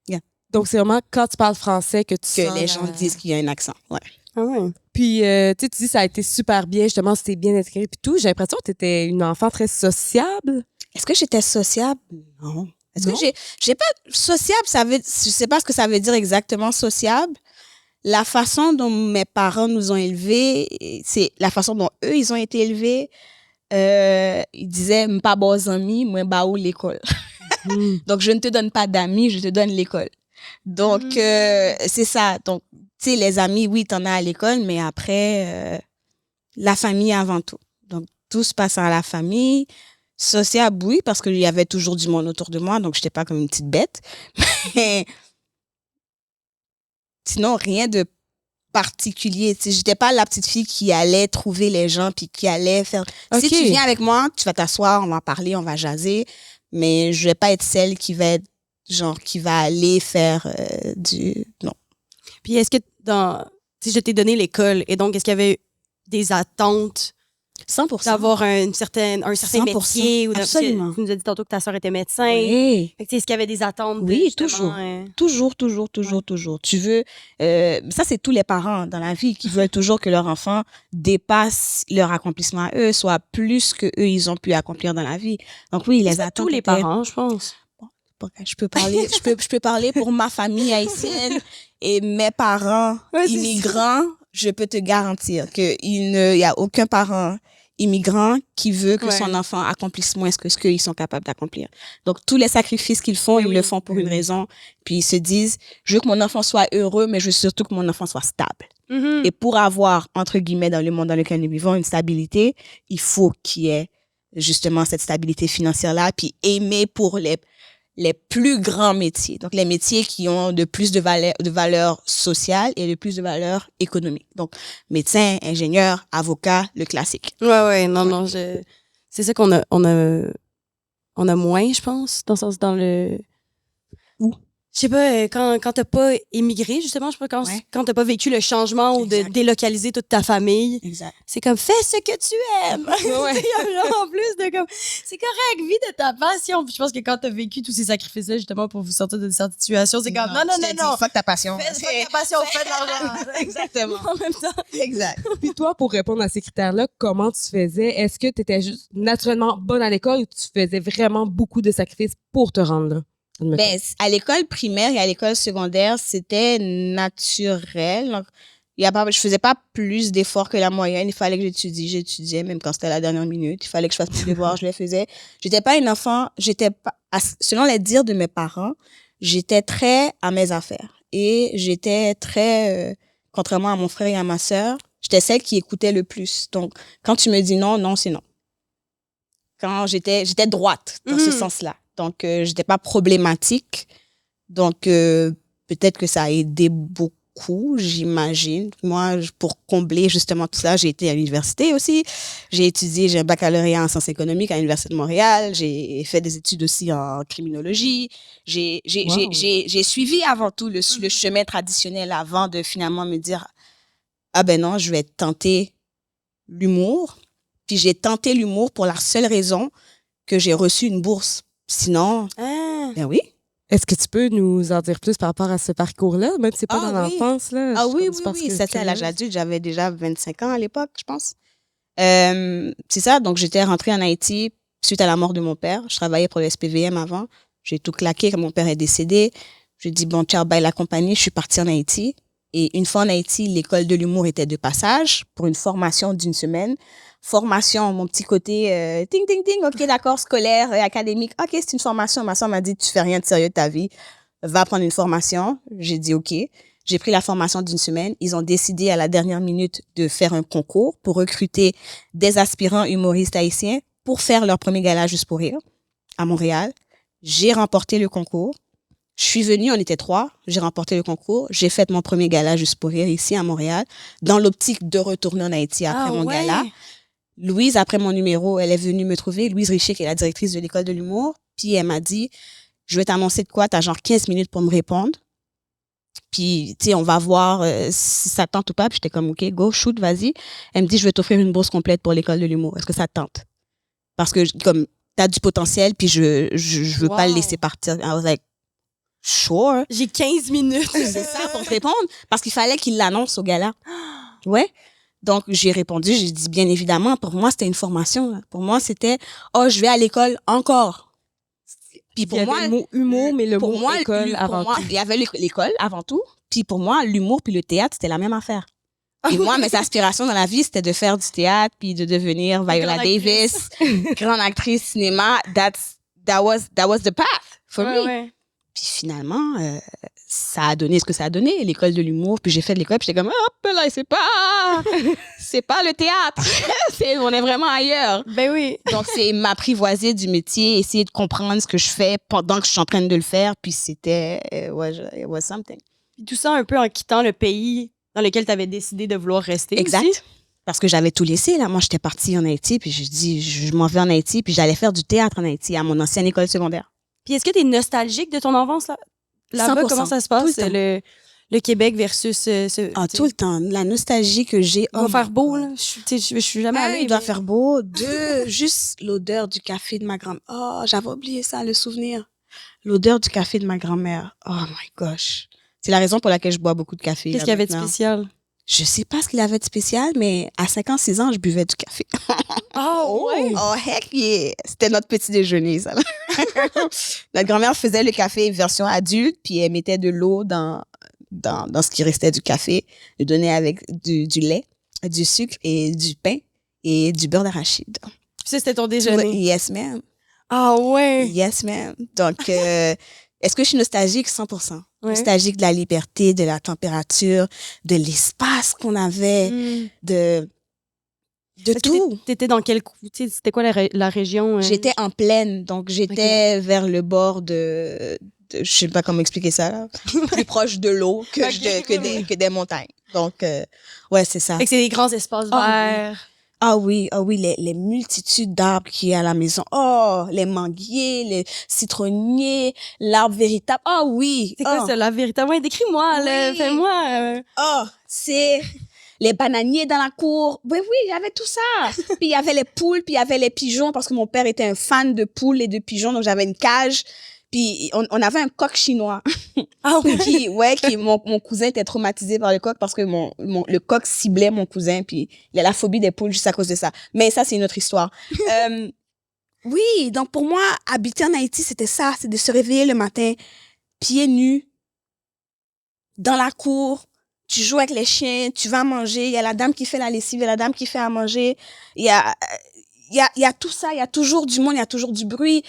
C: Yeah.
A: Donc, c'est vraiment quand tu parles français que tu
C: que les gens disent qu'il y a un accent. Ouais.
B: Ah ouais.
A: Puis, tu dis, ça a été super bien, justement, c'était bien intégré puis tout. J'ai l'impression que tu étais une enfant très sociable.
C: Est-ce que j'étais sociable? Non. Est-ce que j'ai pas sociable, je sais pas ce que ça veut dire exactement sociable. La façon dont mes parents nous ont élevés, c'est la façon dont eux, ils ont été élevés. Ils disaient, m'pas bons amis, moi, bah où l'école. Donc, je ne te donne pas d'amis, je te donne l'école. Donc, c'est ça. Donc, tu sais, les amis, oui, t'en as à l'école, mais après, la famille avant tout. Donc, tout se passe à la famille. Sociable, oui, parce qu'il y avait toujours du monde autour de moi, donc j'étais pas comme une petite bête. Mais sinon, rien de particulier. Tu sais, j'étais pas la petite fille qui allait trouver les gens puis qui allait faire...
A: Okay.
C: Si tu viens avec moi, tu vas t'asseoir, on va parler, on va jaser, mais je vais pas être celle qui va être, genre, qui va aller faire du... Non.
B: Puis est-ce que si je t'ai donné l'école, et donc est-ce qu'il y avait des attentes
C: 100%.
B: d'avoir un certain 100%. Métier? Ou
C: absolument.
B: Tu nous as dit tantôt que ta soeur était médecin.
C: Oui.
B: Est-ce qu'il y avait des attentes?
C: Oui, toujours. Toujours. Tu veux... ça, c'est tous les parents dans la vie qui veulent toujours que leur enfant dépasse leur accomplissement à eux, soit plus que eux, ils ont pu accomplir dans la vie. Donc oui, les attentes...
B: Tous les parents, je pense.
C: Je peux parler pour ma famille haïtienne et mes parents immigrants. Je peux te garantir qu'il n'y a aucun parent immigrant qui veut que son enfant accomplisse moins que ce qu'ils sont capables d'accomplir. Donc, tous les sacrifices qu'ils font, ils le font pour une raison. Puis, ils se disent, je veux que mon enfant soit heureux, mais je veux surtout que mon enfant soit stable.
B: Mm-hmm.
C: Et pour avoir, entre guillemets, dans le monde dans lequel nous vivons, une stabilité, il faut qu'il y ait justement cette stabilité financière-là, puis aimer pour les les plus grands métiers. Donc, les métiers qui ont de plus de valeur sociale et de plus de valeur économique. Donc, médecin, ingénieur, avocat, le classique.
B: Ouais, non, c'est ça qu'on a moins, je pense, dans le sens, dans le...
C: Où?
B: Je sais pas, quand t'as pas émigré, justement, je sais pas, quand t'as pas vécu le changement ou de délocaliser toute ta famille.
C: Exact.
B: C'est comme, fais ce que tu aimes.
A: Ouais.
B: Il y a vraiment plus de comme, c'est correct, vis de ta passion. Puis je pense que quand t'as vécu tous ces sacrifices-là, justement, pour vous sortir de certaines situations, c'est comme, non.
C: Fuck ta passion.
B: Fais ta passion, fais de l'argent.
C: Exactement.
B: En même temps.
C: Exact.
A: Puis toi, pour répondre à ces critères-là, comment tu faisais? Est-ce que tu étais juste naturellement bonne à l'école ou tu faisais vraiment beaucoup de sacrifices pour te rendre là?
C: Ben, à l'école primaire et à l'école secondaire, c'était naturel. Donc, je faisais pas plus d'efforts que la moyenne. Il fallait que j'étudiais, même quand c'était la dernière minute. Il fallait que je fasse mes devoirs, je les faisais. J'étais pas une enfant, selon les dires de mes parents, j'étais très à mes affaires. Et j'étais très, contrairement à mon frère et à ma sœur, j'étais celle qui écoutait le plus. Donc, quand tu me dis non, non, c'est non. Quand j'étais droite dans ce sens-là. Donc, j'étais pas problématique. Donc, peut-être que ça a aidé beaucoup, j'imagine. Moi, pour combler justement tout ça, j'ai été à l'université aussi. J'ai un baccalauréat en sciences économiques à l'Université de Montréal. J'ai fait des études aussi en criminologie. J'ai suivi avant tout le chemin traditionnel avant de finalement me dire, ah ben non, je vais tenter l'humour. Puis j'ai tenté l'humour pour la seule raison que j'ai reçu une bourse. Sinon, ben oui.
A: Est-ce que tu peux nous en dire plus par rapport à ce parcours-là, même si c'est pas dans l'enfance, là?
C: Ah oui. C'était à l'âge adulte. J'avais déjà 25 ans à l'époque, je pense. C'est ça. Donc, j'étais rentrée en Haïti suite à la mort de mon père. Je travaillais pour le SPVM avant. J'ai tout claqué quand mon père est décédé. J'ai dit, bon, ciao, bye la compagnie. Je suis partie en Haïti. Et une fois en Haïti, l'école de l'humour était de passage pour une formation d'1 semaine. Formation, mon petit côté, ting, ting, ting, ok, d'accord, scolaire, académique. Ok, c'est une formation. Ma soeur m'a dit, tu fais rien de sérieux de ta vie. Va prendre une formation. J'ai dit, ok. J'ai pris la formation d'1 semaine. Ils ont décidé à la dernière minute de faire un concours pour recruter des aspirants humoristes haïtiens pour faire leur premier gala Juste pour rire à Montréal. J'ai remporté le concours. Je suis venue, on était 3. J'ai remporté le concours. J'ai fait mon premier gala Juste pour rire ici à Montréal, dans l'optique de retourner en Haïti après mon gala. Louise, après mon numéro, elle est venue me trouver. Louise Richer, qui est la directrice de l'école de l'humour. Puis elle m'a dit, je vais t'annoncer de quoi? T'as genre 15 minutes pour me répondre. Puis, tu sais, on va voir si ça te tente ou pas. Puis j'étais comme, OK, go, shoot, vas-y. Elle me dit, je vais t'offrir une bourse complète pour l'école de l'humour. Est-ce que ça te tente? Parce que, comme, t'as du potentiel, puis je veux pas le laisser partir. I was like, sure.
B: J'ai 15 minutes.
C: C'est ça pour te répondre. Parce qu'il fallait qu'il l'annonce au gala. Ouais. Donc, j'ai répondu, j'ai dit, bien évidemment, pour moi, c'était une formation. Là. Pour moi, c'était, oh, je vais à l'école encore. Puis pour moi,
A: le mot humour, mais le mot école avant tout.
C: Il y avait l'école avant tout. Puis pour moi, l'humour puis le théâtre, c'était la même affaire. Et moi, mes aspirations dans la vie, c'était de faire du théâtre puis de devenir Viola Davis, grande actrice cinéma. That was the path for me.
B: Ouais.
C: Puis finalement, ça a donné ce que ça a donné, l'école de l'humour. Puis j'ai fait de l'école, puis j'étais comme, hop là, c'est pas le théâtre. On est vraiment ailleurs.
B: Ben oui.
C: Donc, c'est m'apprivoiser du métier, essayer de comprendre ce que je fais pendant que je suis en train de le faire. Puis c'était, it was something.
B: Puis tout ça un peu en quittant le pays dans lequel tu avais décidé de vouloir rester.
C: Exact.
B: Aussi.
C: Parce que j'avais tout laissé, là. Moi, j'étais partie en Haïti, puis je dis, je m'en vais en Haïti, puis j'allais faire du théâtre en Haïti, à mon ancienne école secondaire.
B: Puis est-ce que tu es nostalgique de ton enfance là-bas?
C: 100%.
B: Comment ça se passe? Le Québec versus...
C: tout le temps. La nostalgie que j'ai.
B: Il va faire beau, là. Je suis jamais allée.
C: Il doit faire beau. Juste l'odeur du café de ma grand-mère. Oh, j'avais oublié ça, le souvenir. L'odeur du café de ma grand-mère. Oh my gosh. C'est la raison pour laquelle je bois beaucoup de café.
B: Qu'est-ce qu'il y avait de spécial?
C: Je sais pas ce qu'il avait de spécial, mais à 5 ans, 6 ans, je buvais du café.
B: Oh, ouais.
C: Oh, heck yeah! C'était notre petit déjeuner, ça. Notre grand-mère faisait le café version adulte, puis elle mettait de l'eau dans ce qui restait du café, le donnait avec du lait, du sucre et du pain et du beurre d'arachide.
B: Ça, c'était ton déjeuner?
C: Yes, ma'am.
B: Ah ouais?
C: Yes, ma'am. Donc, est-ce que je suis nostalgique? 100%.
B: Ouais.
C: Nostalgique de la liberté, de la température, de l'espace qu'on avait, de De tout.
B: T'étais dans quel... C'était quoi la région?
C: J'étais en plaine, donc j'étais vers le bord je sais pas comment expliquer ça, là. Plus proche de l'eau que des montagnes. Donc, ouais, c'est ça.
B: Fait que c'est des grands espaces verts.
C: Ah oui, les multitudes d'arbres qu'il y a à la maison. Oh, les manguiers, les citronniers, l'arbre véritable. Ah oui.
B: C'est quoi ça, la véritable? Ouais, décris-moi, là, fais-moi.
C: Oh, c'est les bananiers dans la cour. Oui, il y avait tout ça. Puis il y avait les poules, puis il y avait les pigeons, parce que mon père était un fan de poules et de pigeons, donc j'avais une cage. Puis on avait un coq chinois.
B: Ah oui?
C: Mon cousin était traumatisé par le coq parce que le coq ciblait mon cousin, puis il a la phobie des poules juste à cause de ça. Mais ça, c'est une autre histoire. Oui, donc pour moi, habiter en Haïti, c'était ça, c'est de se réveiller le matin, pieds nus, dans la cour, tu joues avec les chiens, tu vas manger, il y a la dame qui fait la lessive, il y a la dame qui fait à manger, il y a tout ça, il y a toujours du monde, il y a toujours du bruit.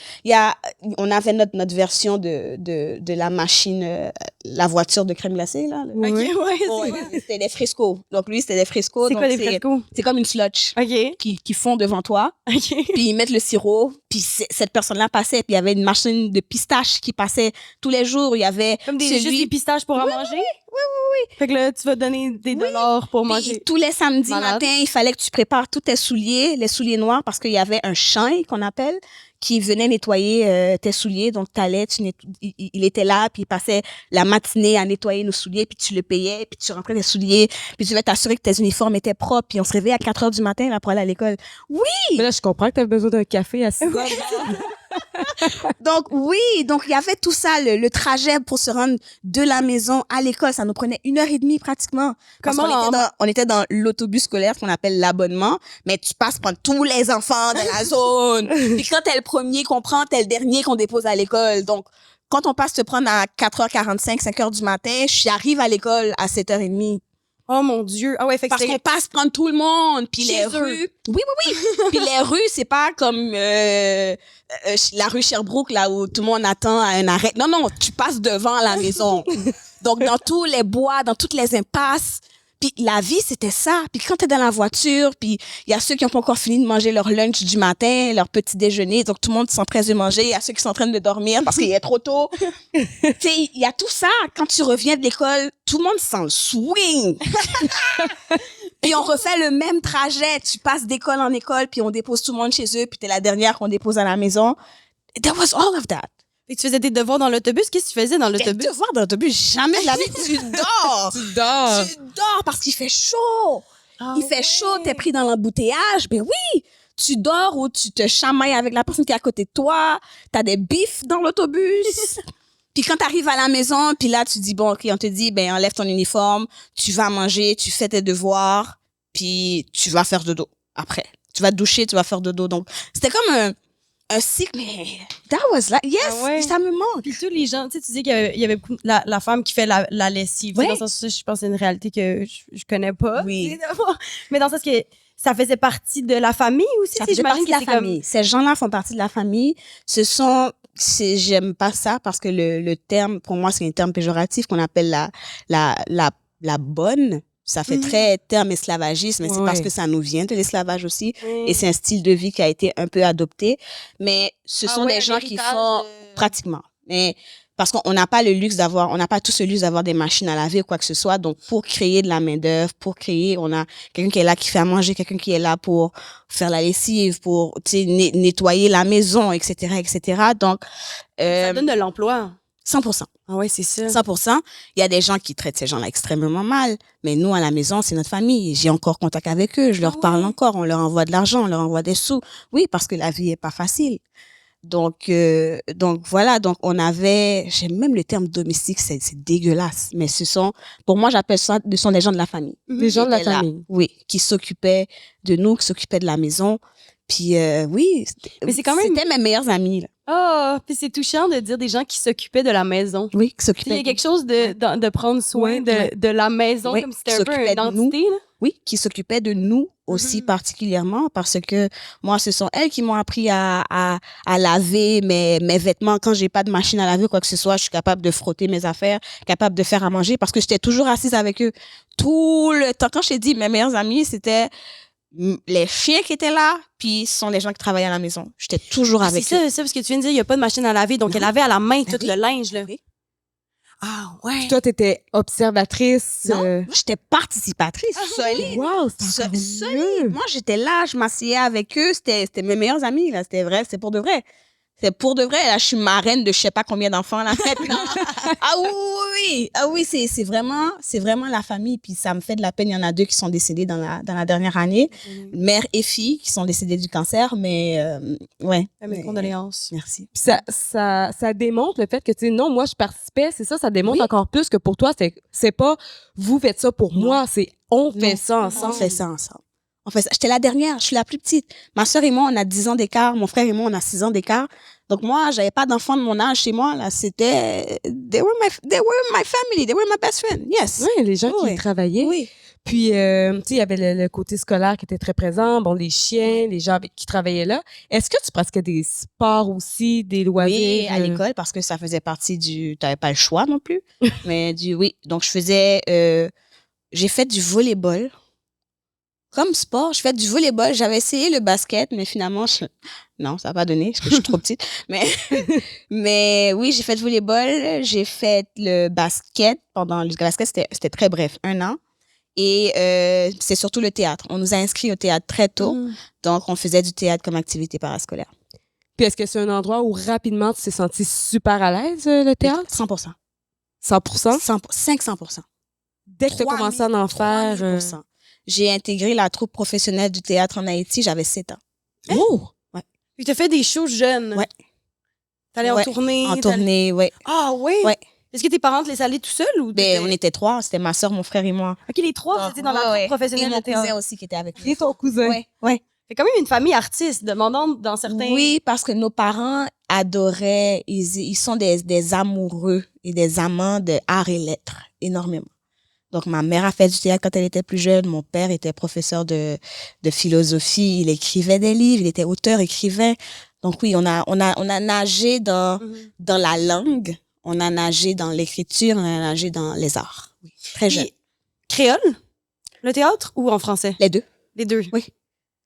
C: On avait notre version de la machine, la voiture de crème glacée, là.
B: OK, ouais.
C: C'était des frescos. Donc, lui, c'était des frescos.
B: C'est quoi des frescos?
C: C'est comme une slotch.
B: OK.
C: Qui font devant toi.
B: OK.
C: Puis ils mettent le sirop. Puis cette personne-là passait. Puis il y avait une machine de pistache qui passait tous les jours. Il y avait
B: comme juste des pistaches pour en manger? Oui. Fait que là, tu vas donner des dollars pour manger.
C: Tous les samedis matins, il fallait que tu prépares tous tes souliers, les souliers noirs, parce qu'il y avait un chien qu'on appelle, qui venait nettoyer tes souliers. Donc, t'allais, il était là, puis il passait la matinée à nettoyer nos souliers, puis tu le payais, puis tu rentrais tes souliers, puis tu devais t'assurer que tes uniformes étaient propres, puis on se réveillait à 4 heures du matin là, pour aller à l'école. Oui!
A: Mais là, je comprends que tu as besoin d'un café à 6 heures.
C: Donc, il y avait tout ça, le trajet pour se rendre de la maison à l'école. Ça nous prenait 1h30 pratiquement. On était dans l'autobus scolaire, ce qu'on appelle l'abonnement, mais tu passes prendre tous les enfants de la zone. Puis quand t'es le premier qu'on prend, t'es le dernier qu'on dépose à l'école. Donc, quand on passe te prendre à 4h45, 5h du matin, j'arrive à l'école à 7h30.
B: Oh mon Dieu. Ah ouais, fait que
C: parce qu'on passe prendre tout le monde, puis les rues. Oui. Puis les rues, c'est pas comme la rue Sherbrooke là où tout le monde attend à un arrêt. Non, tu passes devant la maison. Donc dans tous les bois, dans toutes les impasses. Puis la vie, c'était ça. Puis quand t'es dans la voiture, puis il y a ceux qui ont pas encore fini de manger leur lunch du matin, leur petit déjeuner, donc tout le monde s'empresse de manger. Il y a ceux qui sont en train de dormir parce qu'il est trop tôt. Tu sais, il y a tout ça. Quand tu reviens de l'école, tout le monde s'en swing. Puis on refait le même trajet. Tu passes d'école en école, puis on dépose tout le monde chez eux, puis t'es la dernière qu'on dépose à la maison. There was all of that.
B: Et tu faisais des devoirs dans l'autobus? Qu'est-ce que tu faisais dans l'autobus?
C: Des devoirs dans l'autobus? Jamais de la vie. Tu dors.
A: Tu dors.
C: Tu dors parce qu'il fait chaud. Il fait chaud, t'es pris dans l'embouteillage. Ben oui. Tu dors ou tu te chamailles avec la personne qui est à côté de toi. T'as des bifs dans l'autobus. Puis quand t'arrives à la maison, puis là, tu dis, bon, OK, on te dit, ben, enlève ton uniforme, tu vas manger, tu fais tes devoirs, puis tu vas faire dodo après. Tu vas te doucher, tu vas faire dodo. Donc, c'était comme un cycle, mais that was like, yes, ça me manque.
B: Puis tous les gens, tu sais, tu dis qu'il y avait beaucoup, la femme qui fait la lessive.
C: Ouais.
B: Dans ce sens, je pense que c'est une réalité que je connais pas.
C: Oui.
B: Mais dans le sens que ça faisait partie de la famille aussi.
C: Ça faisait partie de la famille. Ces gens-là font partie de la famille. J'aime pas ça parce que le terme, pour moi, c'est un terme péjoratif qu'on appelle la bonne. Ça fait très terme esclavagisme, mais c'est parce que ça nous vient de l'esclavage aussi. Et c'est un style de vie qui a été un peu adopté. Mais ce sont des gens qui font pratiquement. Mais parce qu'on n'a pas le luxe on n'a pas tout ce luxe d'avoir des machines à laver ou quoi que ce soit. Donc, pour créer de la main-d'œuvre, on a quelqu'un qui est là qui fait à manger, quelqu'un qui est là pour faire la lessive, pour, nettoyer la maison, etc., etc. Donc,
B: ça donne de l'emploi.
C: 100%.
B: Ah ouais, c'est ça.
C: 100%. Il y a des gens qui traitent ces gens-là extrêmement mal. Mais nous, à la maison, c'est notre famille. J'ai encore contact avec eux. Je leur parle encore. On leur envoie de l'argent. On leur envoie des sous. Oui, parce que la vie est pas facile. Donc voilà. Donc, j'aime même le terme domestique. C'est dégueulasse. Mais pour moi, j'appelle ça, ce sont des gens de la famille.
A: Des gens de la famille.
C: Oui. Qui s'occupaient de nous, qui s'occupaient de la maison. Puis, oui.
B: Mais c'est quand même.
C: C'était mes meilleurs amis, là.
B: Oh, puis c'est touchant de dire des gens qui s'occupaient de la maison.
C: Oui, qui s'occupaient.
B: Il y a quelque chose de prendre soin de la maison, comme si c'était un peu une identité, là.
C: Oui, qui s'occupaient de nous aussi particulièrement parce que moi, ce sont elles qui m'ont appris à laver mes vêtements. Quand j'ai pas de machine à laver ou quoi que ce soit, je suis capable de frotter mes affaires, capable de faire à manger parce que j'étais toujours assise avec eux tout le temps. Quand je t'ai dit mes meilleurs amis, c'était les chiens qui étaient là, puis ce sont les gens qui travaillaient à la maison. J'étais toujours avec eux.
B: C'est ça, parce que tu viens de dire, il n'y a pas de machine à laver, donc elle lavait à la main tout
C: oui.
B: le linge, là.
C: Oui. Ah ouais.
A: Puis toi, t'étais observatrice.
C: Non, moi, j'étais participatrice, solide.
A: Wow, c'est encore
C: Solide.
A: mieux.
C: Moi, j'étais là, je m'asseyais avec eux. C'était mes meilleurs amis, là. C'était vrai, c'est pour de vrai. C'est pour de vrai. Là, je suis marraine de je sais pas combien d'enfants, là, maintenant. Ah oui. Ah oui, c'est vraiment la famille. Puis ça me fait de la peine. Il y en a 2 qui sont décédés dans la dernière année. Mère et fille qui sont décédées du cancer. Mais, ouais.
B: Mes condoléances.
C: Merci.
A: Puis ça démontre le fait que, tu sais, non, moi, je participais, c'est ça démontre
C: Oui.
A: encore plus que pour toi, c'est pas vous faites ça pour
C: Non.
A: moi, c'est on fait
C: Non.
A: ça
C: On
A: ensemble.
C: fait ça ensemble. On fait ça. J'étais la dernière, je suis la plus petite. Ma sœur et moi, on a 10 ans d'écart. Mon frère et moi, on a 6 ans d'écart. Donc moi, j'avais pas d'enfants de mon âge chez moi. Là, c'était they were my family, they were my best friend. Yes.
A: Oui, les gens
C: Oui.
A: qui travaillaient.
C: Oui.
A: Puis, tu sais, il y avait le côté scolaire qui était très présent. Bon, les chiens, les gens qui travaillaient là. Est-ce que tu pratiquais des sports aussi, des loisirs?
C: Oui, à l'école, parce que ça faisait partie t'avais pas le choix non plus. Mais oui. Donc, j'ai fait du volleyball. Comme sport, je fais du volleyball. J'avais essayé le basket, mais finalement, non, ça n'a pas donné, parce que je suis trop petite. Mais oui, j'ai fait du volleyball. J'ai fait le basket le basket, c'était très bref, 1 an. Et c'est surtout le théâtre. On nous a inscrits au théâtre très tôt. Donc, on faisait du théâtre comme activité parascolaire.
A: Puis, est-ce que c'est un endroit où rapidement tu t'es senti super à l'aise, le théâtre?
C: 100%.
A: 100%?
C: 500%.
A: Dès que tu as commencé à en faire.
C: 3000%. J'ai intégré la troupe professionnelle du théâtre en Haïti, j'avais 7 ans.
A: Oh!
B: Puis tu as fait des shows jeunes.
C: Ouais.
B: T'allais en
C: Ouais,
B: tournée.
C: En tournée, oui.
B: Ah oui?
C: Ouais.
B: Est-ce que tes parents te laissaient aller tout seul ou
C: Ben, on était 3, c'était ma soeur, mon frère et moi.
B: OK, les 3, vous étiez dans la troupe
C: Et
B: professionnelle
C: mon
B: de théâtre.
C: cousin aussi qui était avec nous.
A: Et ton cousin?
C: Ouais, ouais.
B: C'est quand même une famille artiste, demandant dans certains...
C: Oui, parce que nos parents adoraient, ils sont des amoureux et des amants de art et lettres, énormément. Donc, ma mère a fait du théâtre quand elle était plus jeune. Mon père était professeur de philosophie. Il écrivait des livres. Il était auteur, écrivain. Donc, oui, on a nagé dans la langue. On a nagé dans l'écriture. On a nagé dans les arts. Oui, très jeune.
B: Créole? Le théâtre ou en français?
C: Les 2.
B: Les 2.
C: Oui.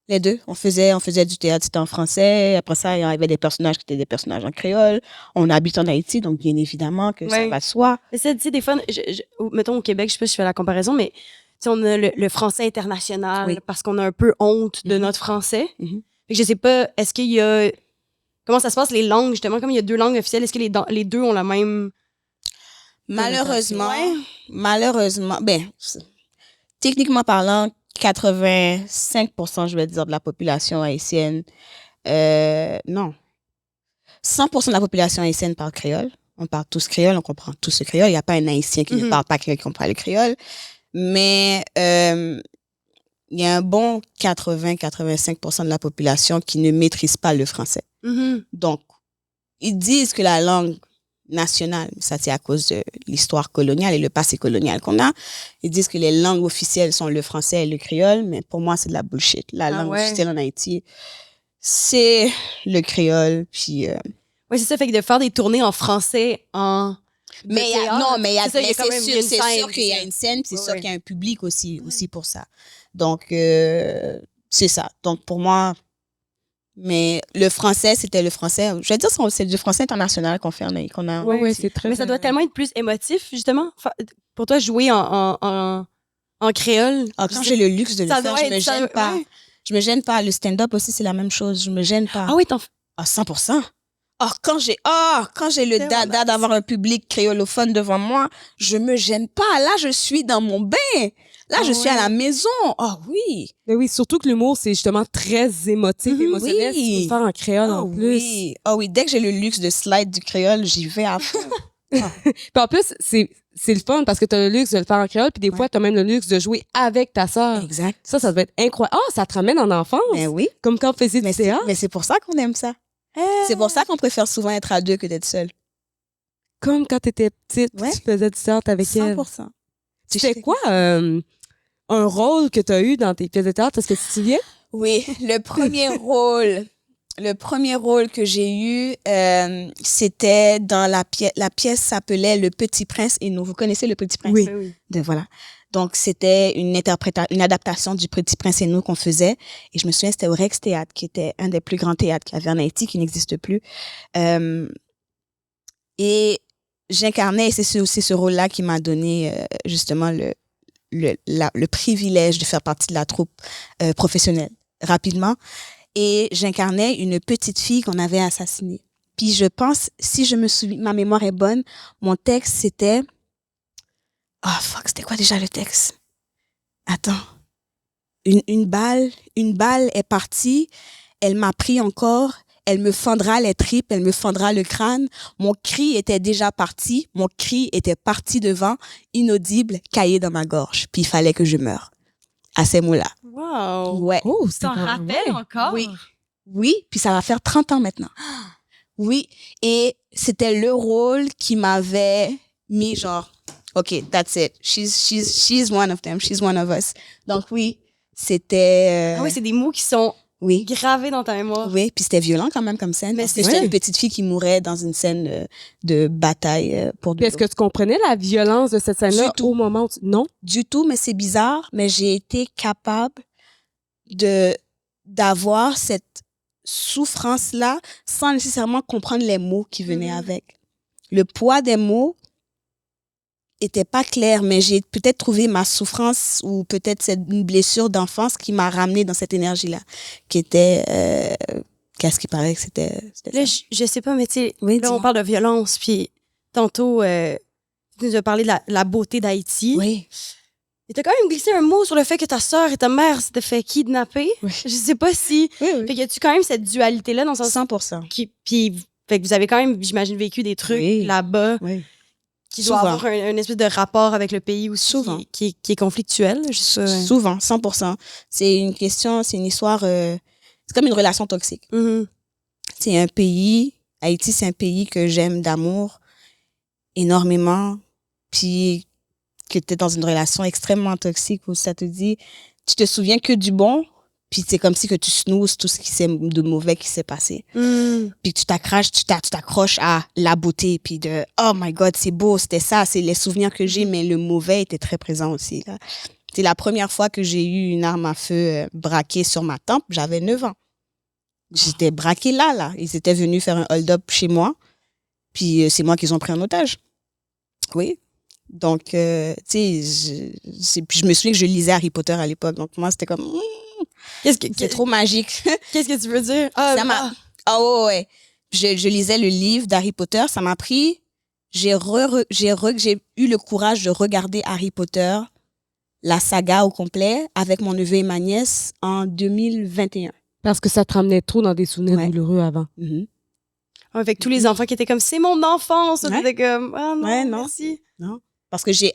C: Les 2. On faisait du théâtre, c'était en français. Après ça, il y avait des personnages qui étaient des personnages en créole. On habite en Haïti, donc bien évidemment que ça va de soi.
B: Mais ça, tu sais, des fois, mettons au Québec, je sais pas si je fais la comparaison, mais tu sais, on a le français international parce qu'on a un peu honte de notre français. Fait que je sais pas, est-ce qu'il y a... Comment ça se passe, les langues, justement, comme il y a 2 langues officielles, est-ce que les 2 ont la même...
C: Malheureusement, ben, techniquement parlant, 85%, je vais dire, de la population haïtienne, non. 100% de la population haïtienne parle créole. On parle tous créole, on comprend tous le créole. Il n'y a pas un haïtien qui ne parle pas créole, qui comprend le créole. Mais, il y a un bon 80-85% de la population qui ne maîtrise pas le français. Donc, ils disent que la langue nationale, ça c'est à cause de l'histoire coloniale et le passé colonial qu'on a. Ils disent que les langues officielles sont le français et le créole, mais pour moi, c'est de la bullshit. La langue officielle en Haïti, c'est le créole, puis...
B: Oui, c'est ça, fait que de faire des tournées en français,
C: mais c'est sûr qu'il y a une scène, c'est sûr qu'il y a un public aussi pour ça. Donc, c'est ça. Donc, pour moi... Mais le français, c'était le français. Je vais dire, c'est du français international qu'on fait, qu'on a.
A: Oui, c'est très.
B: Mais ça doit tellement être plus émotif, justement. Pour toi, jouer en créole.
C: Ah, quand j'ai le luxe de le faire, je me gêne pas. Ouais. Je me gêne pas. Le stand-up aussi, c'est la même chose. Je me gêne pas.
B: Ah oui,
C: 100%. Quand j'ai le dada d'avoir un public créolophone devant moi, je me gêne pas. Là, je suis dans mon bain. Là, je suis à la maison. Oui.
A: Mais oui, surtout que l'humour, c'est justement très émotif, émotionnel. Tu peux le faire en créole en plus.
C: Oui. Oui, dès que j'ai le luxe de slide du créole, j'y vais à fond.
A: Puis en plus, c'est le fun parce que tu as le luxe de le faire en créole, puis des fois, tu as même le luxe de jouer avec ta sœur.
C: Exact.
A: Ça doit être incroyable. Ça te ramène en enfance.
C: Ben oui.
A: Comme quand on faisait du théâtre.
C: Mais c'est pour ça qu'on aime ça. C'est pour ça qu'on préfère souvent être à 2 que d'être seul.
A: Comme quand tu étais petite, tu faisais du théâtre avec 100%.
C: elle.
A: 100%. Tu fais quoi, un rôle que tu as eu dans tes pièces de théâtre? Est-ce que tu te souviens?
C: Oui, le premier rôle que j'ai eu, c'était dans la pièce s'appelait Le Petit Prince et nous. Vous connaissez Le Petit Prince?
A: Oui.
C: Voilà. Donc, c'était une adaptation du Petit Prince et nous qu'on faisait. Et je me souviens, c'était au Rex Théâtre, qui était un des plus grands théâtres qu'il y avait en Haïti, qui n'existe plus. Et j'incarnais, et c'est aussi ce rôle-là qui m'a donné justement le privilège de faire partie de la troupe professionnelle rapidement. Et j'incarnais une petite fille qu'on avait assassinée. Puis je pense, si je me souviens, ma mémoire est bonne, mon texte c'était... Oh fuck, c'était quoi déjà le texte? Attends. Une balle est partie, elle m'a pris encore, elle me fendra les tripes, elle me fendra le crâne. Mon cri était déjà parti, mon cri était parti devant, inaudible, caillé dans ma gorge. Puis il fallait que je meure. À ces mots-là.
B: Wow.
C: Ouais.
A: Oh,
B: Tu t'en rappelles encore?
C: Oui. Oui, puis ça va faire 30 ans maintenant. Oui, et c'était le rôle qui m'avait mis genre, OK, that's it. She's one of them. She's one of us. Donc oui, c'était...
B: Ah oui, c'est des mots qui sont
C: oui.
B: gravés dans ta mémoire.
C: Oui, puis c'était violent quand même comme scène.
B: Mais
C: Parce que
B: c'est
C: j'étais
A: vrai.
C: une petite fille qui mourait dans une scène de bataille pour
A: Puis est-ce que tu comprenais la violence de cette scène-là
C: Du tout.
A: au moment où non?
C: Du tout, mais c'est bizarre, mais j'ai été capable d'avoir cette souffrance-là sans nécessairement comprendre les mots qui venaient avec. Le poids des mots était pas clair, mais j'ai peut-être trouvé ma souffrance ou peut-être une blessure d'enfance qui m'a ramenée dans cette énergie-là, qui était... qu'est-ce qui paraît que c'était
B: Là,
C: ça.
B: je sais pas, mais tu sais,
C: Oui,
B: là, on
C: dis-moi.
B: parle de violence, puis tantôt, tu nous as parlé de la beauté d'Haïti.
C: Oui.
B: Et t'as quand même glissé un mot sur le fait que ta sœur et ta mère s'étaient fait kidnapper.
C: Oui.
B: Je sais pas si...
C: Oui,
B: Fait qu'il y a-tu quand même cette dualité-là dans le sens...
C: 100%.
B: Puis, fait que vous avez quand même, j'imagine, vécu des trucs
C: Oui.
B: là-bas
C: Oui.
B: qui doivent
C: Souvent.
B: avoir un espèce de rapport avec le pays aussi
C: Souvent.
B: qui est conflictuel. Je sais pas.
C: Souvent, 100%. C'est une question, c'est une histoire... c'est comme une relation toxique.
B: Mhm.
C: C'est un pays... Haïti, c'est un pays que j'aime d'amour énormément. Puis que tu es dans une relation extrêmement toxique où ça te dit, tu te souviens que du bon, puis c'est comme si que tu snoozes tout ce qui s'est de mauvais qui s'est passé.
B: Mhm.
C: Puis tu t'accroches à la beauté, puis de oh my God, c'est beau, c'était ça, c'est les souvenirs que j'ai, mais le mauvais était très présent aussi là. C'est la première fois que j'ai eu une arme à feu braquée sur ma tempe, j'avais 9 ans. J'étais braquée là. Ils étaient venus faire un hold-up chez moi, puis c'est moi qu'ils ont pris en otage. Oui. Donc, tu sais, je me souviens que je lisais Harry Potter à l'époque. Donc, moi, c'était comme, c'est trop magique.
B: Qu'est-ce que tu veux dire? Ah,
C: Ça m'a... ouais. Je lisais le livre d'Harry Potter. Ça m'a pris... J'ai eu le courage de regarder Harry Potter, la saga au complet, avec mon neveu et ma nièce en 2021.
A: Parce que ça te ramenait trop dans des souvenirs
C: Ouais.
A: douloureux avant.
C: Mhm.
B: avec tous les enfants qui étaient comme, c'est mon enfance.
C: Ouais.
B: T'étais comme, ah non,
C: Ouais, non.
B: merci.
C: Non? Parce que j'ai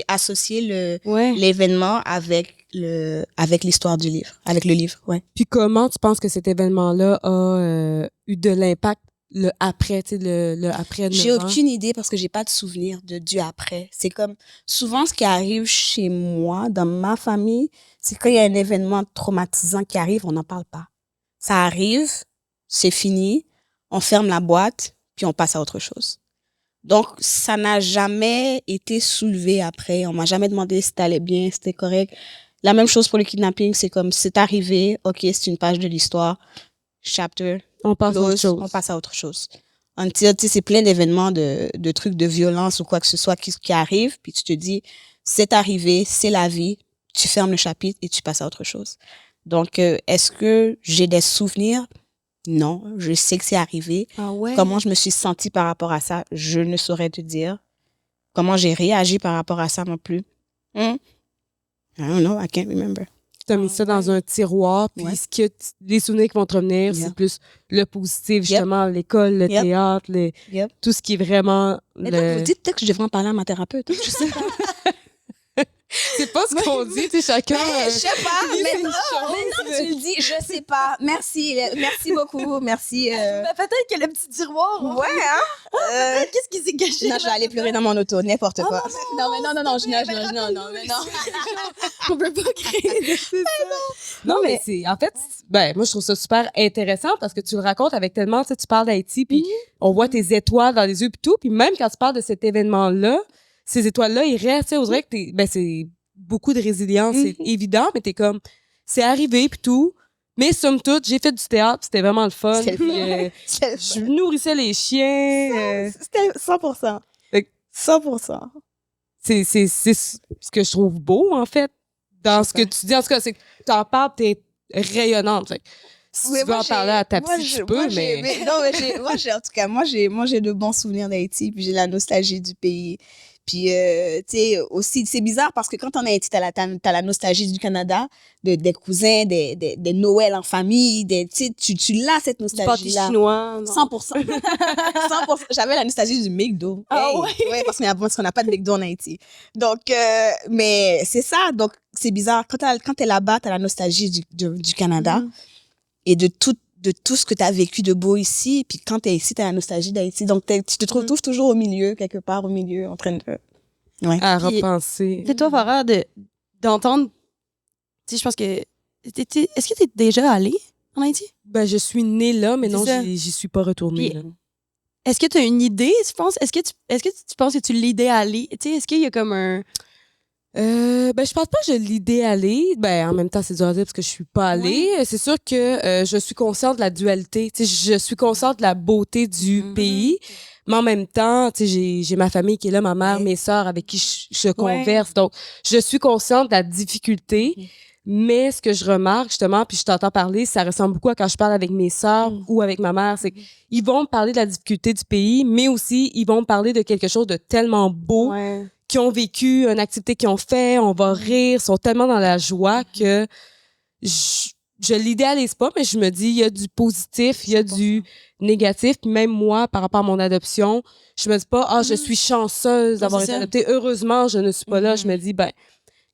C: associé
B: Ouais.
C: l'événement avec l'histoire du livre, avec le livre, ouais.
A: Puis comment tu penses que cet événement-là a eu de l'impact le après, tu sais, le après 9
C: J'ai
A: ans?
C: aucune idée parce que j'ai pas de souvenir du après. C'est comme, souvent, ce qui arrive chez moi, dans ma famille, c'est quand il y a un événement traumatisant qui arrive, on n'en parle pas. Ça arrive, c'est fini, on ferme la boîte, puis on passe à autre chose. Donc, ça n'a jamais été soulevé après. On m'a jamais demandé si t'allais bien, si c'était correct. La même chose pour le kidnapping, c'est comme, c'est arrivé, ok, c'est une page de l'histoire, chapter,
A: On passe à autre
C: close,
A: chose.
C: on passe à autre chose. Until, tu sais, c'est plein d'événements de trucs de violence ou quoi que ce soit qui arrivent, puis tu te dis, c'est arrivé, c'est la vie, tu fermes le chapitre et tu passes à autre chose. Donc, est-ce que j'ai des souvenirs? Non, je sais que c'est arrivé.
B: Ah ouais.
C: Comment je me suis sentie par rapport à ça, je ne saurais te dire. Comment j'ai réagi par rapport à ça non plus. I don't know, I can't remember.
A: Tu as mis ça dans un tiroir, puis
C: Ouais.
A: les souvenirs qui vont te revenir,
C: Yeah.
A: c'est plus le positif, justement, l'école, le
C: Yep.
A: théâtre,
C: Yep.
A: tout ce qui est vraiment...
C: Mais là, vous dites peut-être que je devrais en parler à ma thérapeute. Je sais pas.
A: C'est pas ce qu'on dit, tu sais, chacun...
C: Je sais pas.
A: dit
C: Mais
A: une
C: non,
A: chose.
C: tu le dis, je sais pas. Merci beaucoup. Merci.
B: Ben, peut-être que le petit tiroir.
C: Ouais, hein?
B: Qu'est-ce qui s'est caché?
C: Non, je vais aller pleurer dans mon auto, n'importe quoi. Non, mais non,
B: non,
C: je nage, non.
B: On peut pas créer.
A: Non, mais c'est... En fait, ben, moi, je trouve ça super intéressant parce que tu le racontes avec tellement... Tu sais, tu parles d'Haïti, puis on voit tes étoiles dans les yeux, puis tout. Puis même quand tu parles de cet événement-là, ces étoiles-là, ils restent. Tu sais, on dirait que c'est beaucoup de résilience, c'est évident, mais t'es comme, c'est arrivé puis tout. Mais somme toute, j'ai fait du théâtre, c'était vraiment le fun.
C: C'était le
A: Puis,
C: C'était le
A: je nourrissais les chiens.
C: C'était 100%.
A: Fait que-
C: 100%.
A: C'est ce que je trouve beau, en fait, dans ce que tu dis. En tout cas, c'est que t'en parles, t'es rayonnante. Fait que si tu veux en parler à ta psy, tu peux, mais...
C: En tout cas, moi, j'ai de bons souvenirs d'Haïti, puis j'ai la nostalgie du pays. Puis, tu sais, aussi, c'est bizarre parce que quand on est en Haïti, t'as la nostalgie du Canada, des cousins, des Noëls en famille, tu l'as, cette
B: Du pâté
C: nostalgie-là.
B: chinois. non.
C: 100%. 100%. J'avais la nostalgie du McDo.
B: Ah
C: ouais, parce qu'on n'a pas de McDo en Haïti. Donc, mais c'est ça. Donc, c'est bizarre. Quand t'es là-bas, t'as la nostalgie du Canada et de tout ce que t'as vécu de beau ici. Puis quand t'es ici, t'as la nostalgie d'Haïti. Donc, tu te retrouves toujours au milieu, quelque part au milieu, en train de... Ouais.
A: À
B: Puis-
A: repenser.
B: Tu sais, toi, Farah, d'entendre... Tu sais, je pense que... Est-ce que t'es déjà allée en Haïti?
A: Ben, je suis née là, mais
B: C'est
A: non,
B: ça.
A: j'y suis pas retournée.
B: Puis-
A: là.
B: Est-ce que tu as une idée, tu penses? Est-ce que tu penses que tu l'idées à aller? Tu sais, est-ce qu'il y a comme un...
A: Ben, je pense pas que je l'idée aller. Ben, en même temps, c'est dur à dire parce que je suis pas allée. C'est sûr que je suis consciente de la dualité. Tu sais, je suis consciente de la beauté du pays. Mais en même temps, tu sais, j'ai ma famille qui est là, ma mère,
C: Ouais.
A: mes sœurs avec qui je converse. Donc, je suis consciente de la difficulté. Mais ce que je remarque, justement, puis je t'entends parler, ça ressemble beaucoup à quand je parle avec mes sœurs ou avec ma mère. C'est qu'ils vont me parler de la difficulté du pays, mais aussi, ils vont me parler de quelque chose de tellement beau
B: Ouais.
A: qui ont vécu, une activité qu'ils ont fait, on va rire, sont tellement dans la joie que je l'idéalise pas, mais je me dis, il y a du positif, il y a du négatif. Puis même moi, par rapport à mon adoption, je me dis pas, je suis chanceuse d'avoir
B: c'est
A: été
B: ça.
A: adoptée. Heureusement, je ne suis pas là. Je me dis, ben,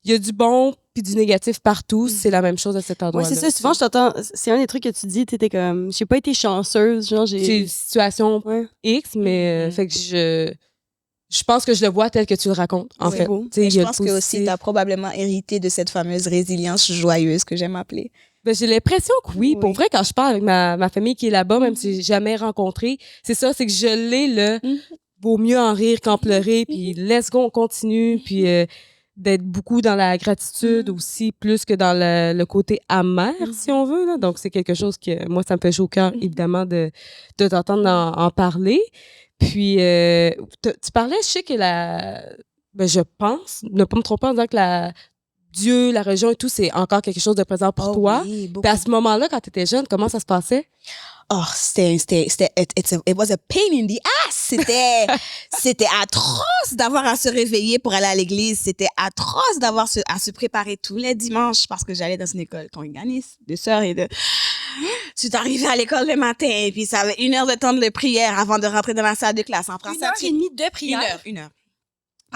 A: il y a du bon puis du négatif partout. C'est la même chose à cet
B: Ouais,
A: endroit-là.
B: c'est ça. Souvent, je t'entends... C'est un des trucs que tu dis, t'étais comme... J'ai pas été chanceuse, genre,
A: J'ai une situation
B: Ouais.
A: X, mais fait que je pense que je le vois tel que tu le racontes, en
B: C'est
A: fait.
B: beau.
A: Tu sais,
C: Mais
A: il y
C: je
A: a
C: pense
A: le
C: que aussi,
A: positif.
C: t'as probablement hérité de cette fameuse résilience joyeuse que j'aime appeler.
A: Ben, j'ai l'impression que oui.
C: Oui.
A: Pour vrai, quand je parle avec ma famille qui est là-bas, même si j'ai jamais rencontré, c'est ça, c'est que je l'ai, le vaut mieux en rire qu'en pleurer, puis let's go, on continue, puis d'être beaucoup dans la gratitude aussi, plus que dans le côté amer, si on veut. Là. Donc, c'est quelque chose que, moi, ça me fait chaud au cœur, évidemment, de t'entendre en parler. Puis, tu parlais, je sais que je pense, ne pas me tromper en disant que Dieu, la religion et tout, c'est encore quelque chose de présent pour toi.
C: Oui, beaucoup.
A: Puis à ce moment-là, quand tu étais jeune, comment ça se passait?
C: Oh, it was a pain in the ass. C'était atroce d'avoir à se réveiller pour aller à l'église. C'était atroce d'avoir à se préparer tous les dimanches parce que j'allais dans une école congréganiste de sœurs et de... Tu t'arrivais à l'école le matin, puis ça avait 1 heure de temps de prière avant de rentrer dans la salle de classe. En français,
B: 1h30 de prière.
C: 1 heure.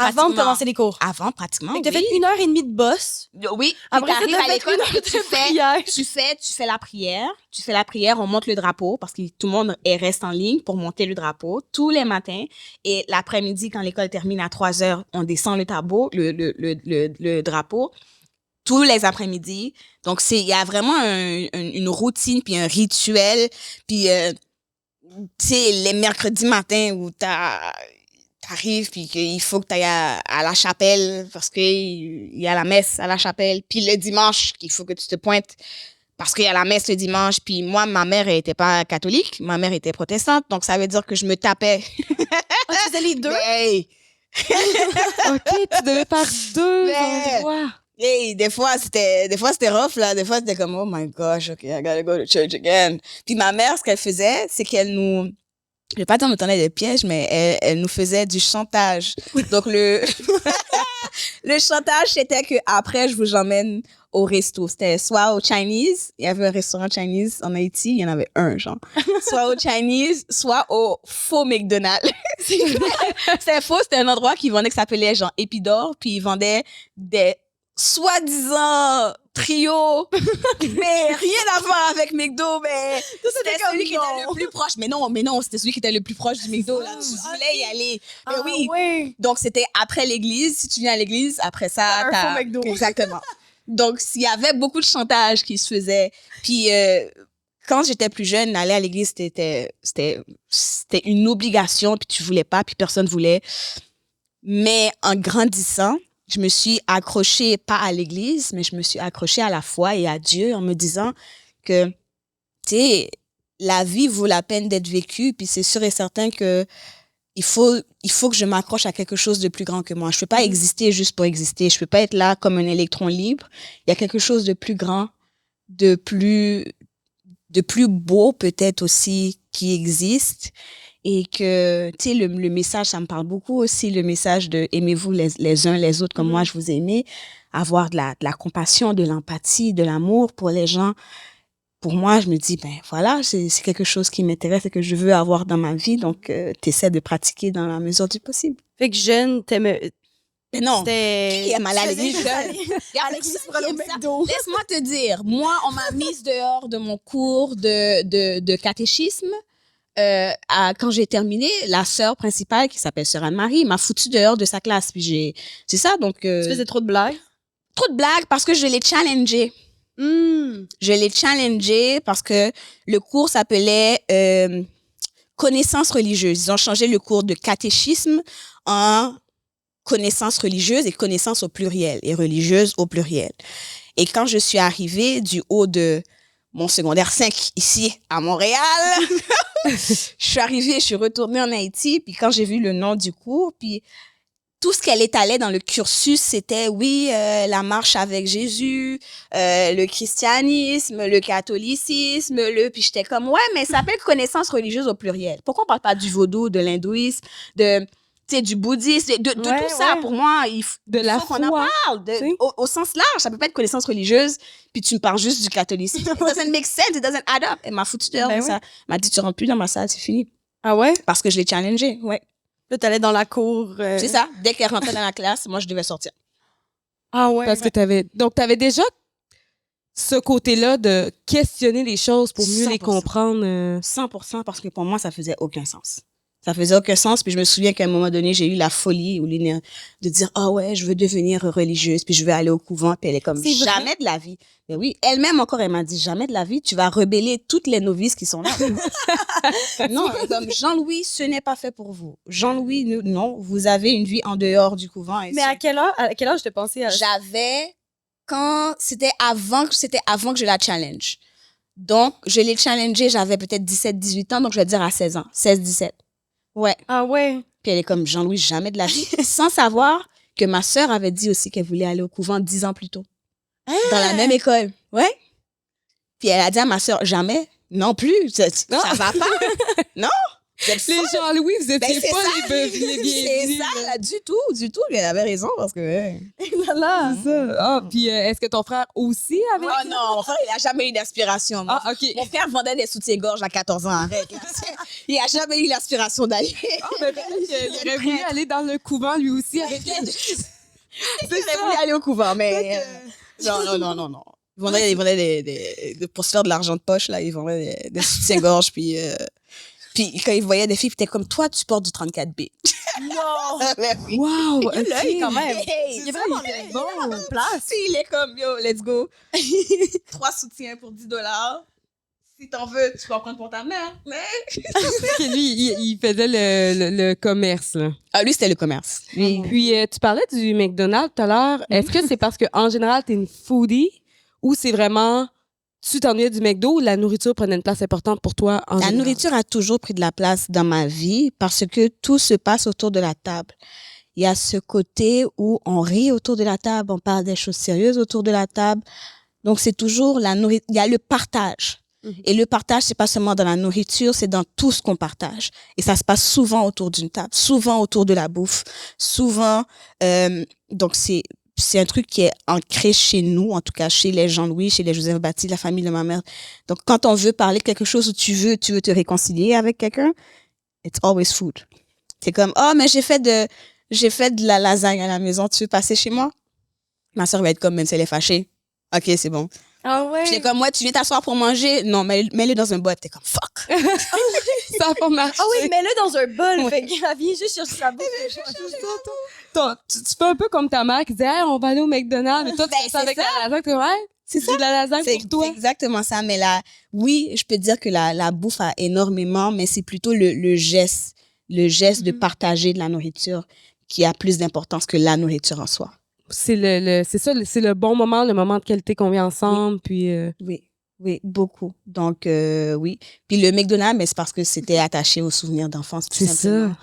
B: Avant de
C: Pratiquement.
B: commencer les cours.
C: Avant, pratiquement,
B: Fait que t'as
C: oui.
B: fait 1h30 de boss.
C: Oui,
B: Après ça,
C: t'arrives
B: t'as
C: à
B: fait
C: l'école,
B: 1 heure
C: puis
B: de prière.
C: tu fais la prière, on monte le drapeau parce que tout le monde reste en ligne pour monter le drapeau tous les matins. Et l'après-midi, quand l'école termine à 3h, on descend le drapeau tous les après-midi. Donc, il y a vraiment une routine puis un rituel. Puis, tu sais, les mercredis matins où t'arrives puis qu'il faut que t'ailles à la chapelle parce qu'il y a la messe à la chapelle. Puis le dimanche, qu'il faut que tu te pointes parce qu'il y a la messe le dimanche. Puis moi, ma mère, elle était pas catholique. Ma mère était protestante. Donc, ça veut dire que je me tapais.
B: Ah, tu faisais les deux?
C: Hey!
A: OK, tu devais faire deux
C: Mais-
A: endroits.
C: Hey, des fois, c'était rough, là. Des fois, c'était comme, oh my gosh, OK, I gotta go to church again. Puis ma mère, ce qu'elle faisait, c'est qu'elle nous... Je vais pas dire nous tendait des pièges, mais elle nous faisait du chantage. Donc, le chantage, c'était que après je vous emmène au resto. C'était soit au Chinese, il y avait un restaurant Chinese en Haïti, il y en avait un, genre. Soit au Chinese, soit au faux McDonald's. C'était faux, c'était un endroit qui vendait, qui s'appelait genre Épidore, puis ils vendaient des soi-disant trio, mais rien à voir avec McDo, mais c'était celui qui était le plus proche. Mais non, c'était celui qui était le plus proche du McDo, là. Tu voulais y aller. Mais oui.
B: Ouais.
C: Donc, c'était après l'église. Si tu viens à l'église, après ça,
B: Un
C: t'as...
B: faux McDo.
C: Exactement. Donc, il y avait beaucoup de chantage qui se faisait. Puis, quand j'étais plus jeune, aller à l'église, c'était une obligation, puis tu voulais pas, puis personne voulait. Mais en grandissant, je me suis accrochée, pas à l'église, mais je me suis accrochée à la foi et à Dieu en me disant que, tu sais, la vie vaut la peine d'être vécue, puis c'est sûr et certain que il faut que je m'accroche à quelque chose de plus grand que moi. Je peux pas exister juste pour exister. Je peux pas être là comme un électron libre. Il y a quelque chose de plus grand, de plus beau peut-être aussi qui existe. Et que, tu sais, le message, ça me parle beaucoup aussi, le message de aimez-vous les uns les autres comme moi je vous ai aimé. Avoir de la compassion, de l'empathie, de l'amour pour les gens. Pour moi, je me dis, ben voilà, c'est quelque chose qui m'intéresse et que je veux avoir dans ma vie. Donc, t'essaies de pratiquer dans la mesure du possible.
B: Fait que jeune, t'aimais...
C: Mais non,
B: C'était...
C: qui aime aller à l'église?
B: À l'église pour aller au McDo.
C: Laisse-moi te dire, moi, on m'a mise dehors de mon cours de catéchisme. Quand j'ai terminé, la sœur principale, qui s'appelle sœur Anne-Marie, m'a foutu dehors de sa classe. Puis c'est ça, donc...
B: Tu faisais trop de blagues?
C: Trop de blagues parce que je l'ai challengé. Je l'ai challengé parce que le cours s'appelait connaissances religieuses. Ils ont changé le cours de catéchisme en connaissances religieuses et connaissances au pluriel et religieuses au pluriel. Et quand je suis arrivée du haut de mon secondaire 5 ici à Montréal, je suis retournée en Haïti, puis quand j'ai vu le nom du cours, puis tout ce qu'elle étalait dans le cursus, c'était, oui, la marche avec Jésus, le christianisme, le catholicisme, puis j'étais comme, ouais, mais ça s'appelle connaissance religieuse au pluriel. Pourquoi on parle pas du vaudou, de l'hindouisme, du bouddhisme, de tout ça? Pour moi, il faut qu'on en parle, au sens large. Ça peut pas être connaissance religieuse, puis tu me parles juste du catholicisme. It doesn't make sense, it doesn't add up. Elle m'a foutu dehors, ça. Elle m'a dit, tu rentres plus dans ma salle, c'est fini.
B: Ah ouais?
C: Parce que je l'ai challengé, ouais.
B: Là, t'allais dans la cour.
C: C'est ça. Dès qu'elle rentrait dans la classe, moi, je devais sortir.
B: Ah ouais.
A: Parce que t'avais déjà ce côté-là de questionner les choses pour mieux
C: 100%.
A: les comprendre.
C: 100%, parce que pour moi, ça faisait aucun sens. Ça faisait aucun sens. Puis je me souviens qu'à un moment donné, j'ai eu la folie ou l'énergie de dire, ah ouais, je veux devenir religieuse, puis je veux aller au couvent. Puis elle est comme, jamais de la vie. Mais oui, elle-même encore, elle m'a dit, jamais de la vie, tu vas rebeller toutes les novices qui sont là. Non, comme Jean-Louis, ce n'est pas fait pour vous. Jean-Louis, non, vous avez une vie en dehors du couvent.
B: Mais à quel âge t'as pensé à...
C: J'avais, c'était avant que je la challenge. Donc, je l'ai challengée, j'avais peut-être 17, 18 ans, donc je vais dire à 16 ans. 16, 17. Ouais.
B: Ah ouais.
C: Puis elle est comme, Jean-Louis, jamais de la vie. Sans savoir que ma sœur avait dit aussi qu'elle voulait aller au couvent 10 ans plus tôt. Dans la même école. Ouais. Puis elle a dit à ma sœur, jamais. Non plus. Ça va pas. Non.
A: Les Jean-Louis, vous étiez pas les
C: C'est
A: bienvenus.
C: ça, là, du tout. Mais elle avait raison parce que...
B: Voilà.
A: C'est ça. Ah, puis est-ce que ton frère aussi avait...
C: Oh non, mon frère, il a jamais eu d'inspiration.
A: Ah, OK.
C: Mon père vendait des soutiens-gorge à 14 ans. Arrête. Il a jamais eu l'inspiration d'aller.
A: Ah, ben il aurait voulu aller dans le couvent, lui aussi, avec...
C: Il aurait voulu aller au couvent, mais... Non. Il vendait pour se faire de l'argent de poche, là, il vendait des soutiens-gorge, puis quand il voyait des filles, puis t'es comme, toi, tu portes du 34B.
B: Non.
C: Oui.
A: Wow!
B: Il a l'œil quand même.
C: Hey,
B: Il est vraiment l'œil.
A: bon.
B: Il a vraiment de place.
C: Si, il est comme, yo, let's go. 3 soutiens pour $10. Si t'en veux, tu peux en prendre pour ta mère. Mais...
A: Lui, il faisait le commerce, là.
C: Ah, lui, c'était le commerce. Lui.
A: Puis, tu parlais du McDonald's tout à l'heure. Est-ce que c'est parce qu'en général, t'es une foodie ou c'est vraiment... Tu t'ennuyais du McDo ou la nourriture prenait une place importante pour toi en
C: La
A: général?
C: nourriture a toujours pris de la place dans ma vie parce que tout se passe autour de la table. Il y a ce côté où on rit autour de la table, on parle des choses sérieuses autour de la table. Donc, c'est toujours la nourriture. Il y a le partage. Et le partage, c'est pas seulement dans la nourriture, c'est dans tout ce qu'on partage. Et ça se passe souvent autour d'une table, souvent autour de la bouffe, souvent. Donc, c'est un truc qui est ancré chez nous, en tout cas chez les Jean-Louis, chez les Joseph Baptiste, la famille de ma mère. Donc, quand on veut parler de quelque chose où tu veux te réconcilier avec quelqu'un, it's always food. C'est comme, oh, mais j'ai fait de la lasagne à la maison, tu veux passer chez moi? Ma soeur va être comme, même si elle est fâchée. OK, c'est bon.
B: Ah ouais.
C: J'étais comme, moi, tu viens t'asseoir pour manger? Non, mets-le dans un bol. T'es comme, fuck.
A: Ça a pas marché.
B: Ah oui, mets-le dans un bol. Fait qu'elle vient juste sur sa bouche.
A: Tu fais un peu comme ta mère qui dit hey, on va aller au McDonald's. Mais toi, tu fais ça
C: c'est
A: avec
C: ça.
A: la lasagne. Tu dis, ouais,
C: C'est ça.
A: de la lasagne pour toi.
C: C'est exactement ça. Mais là, oui, je peux dire que la bouffe a énormément, mais c'est plutôt le geste de partager de la nourriture qui a plus d'importance que la nourriture en soi.
A: C'est c'est le bon moment, le moment de qualité qu'on vit ensemble, puis...
C: Oui, beaucoup. Donc, oui. Puis le McDonald's, mais c'est parce que c'était attaché aux souvenirs d'enfance, tout
A: C'est
C: simplement.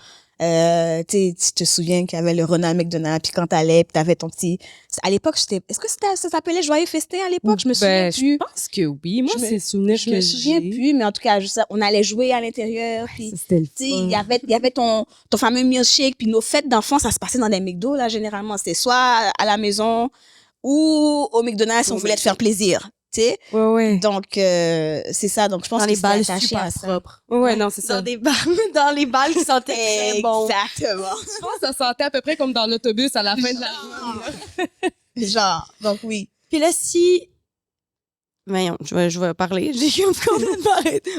C: Tu te souviens qu'il y avait le Ronald McDonald, puis quand t'allais, puis t'avais ton petit... À l'époque, est-ce que ça s'appelait Joyeux Festin à l'époque? Je me souviens plus.
A: Je pense que oui. Moi, c'est le souvenir que j'ai.
C: Je me souviens plus, mais en tout cas, on allait jouer à l'intérieur, puis...
A: C'était le fun.
C: Il y avait ton fameux milkshake, puis nos fêtes d'enfants, ça se passait dans des McDo, là, généralement. C'était soit à la maison ou au McDonald's si on voulait te faire plaisir. T'sais?
A: Ouais.
C: Donc, c'est ça. Donc, je pense
B: dans
C: que
B: les
C: c'est
B: balles
C: attaché
B: super
C: à ça.
B: propres.
A: Ouais, non, c'est ça.
B: Dans les balles qui sentaient très bon.
C: Exactement.
A: Je pense que ça sentait à peu près comme dans l'autobus à la fin de la
C: Genre, donc oui.
B: Puis là, si... Voyons, je vais parler. J'ai complètement arrêté.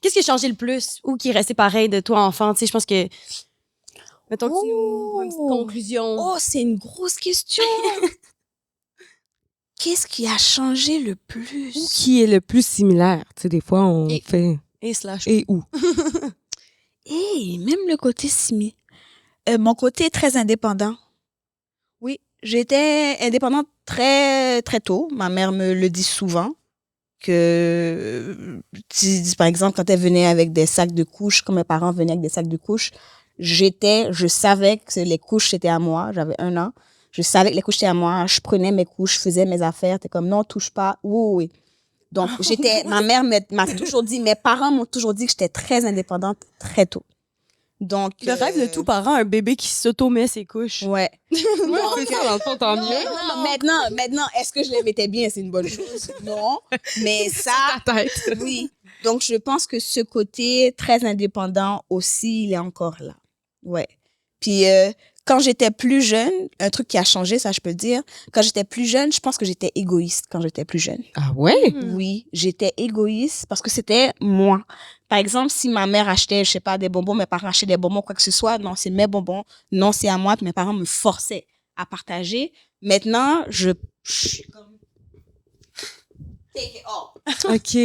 B: Qu'est-ce qui a changé le plus ou qui est resté pareil de toi, enfant? Tu sais, je pense que... Mettons que tu nous... Une petite conclusion.
C: Oh, c'est une grosse question. Qu'est-ce qui a changé le plus?
A: Ou qui est le plus similaire? Tu sais, des fois, on fait...
B: Et slash.
A: Et où?
C: Même le côté mon côté très indépendant. Oui, j'étais indépendante très, très tôt. Ma mère me le dit souvent. Que, par exemple, quand elle venait avec des sacs de couches, quand mes parents venaient avec des sacs de couches, je savais que les couches, c'était à moi. J'avais 1 an. Je savais que les couches étaient à moi. Je prenais mes couches, je faisais mes affaires. T'es comme, non, touche pas. Oui. Donc, ma mère m'a toujours dit, mes parents m'ont toujours dit que j'étais très indépendante très tôt. Donc.
B: Le rêve de tout parent, un bébé qui s'auto-met ses couches.
C: Ouais.
A: Donc, ça, dans le fond, tant mieux.
C: Non, maintenant, est-ce que je les mettais bien? C'est une bonne chose. Non. Mais ça.
A: Ta tête.
C: Oui. Donc, je pense que ce côté très indépendant aussi, il est encore là. Ouais. Puis, quand j'étais plus jeune, un truc qui a changé, ça je peux le dire, quand j'étais plus jeune, je pense que j'étais égoïste quand j'étais plus jeune.
A: Ah ouais?
C: Oui, j'étais égoïste parce que c'était moi. Par exemple, si ma mère achetait, je sais pas, des bonbons, mes parents achetaient des bonbons, quoi que ce soit, non, c'est mes bonbons, non, c'est à moi, puis mes parents me forçaient à partager. Maintenant, je suis comme... Take it all.
A: OK.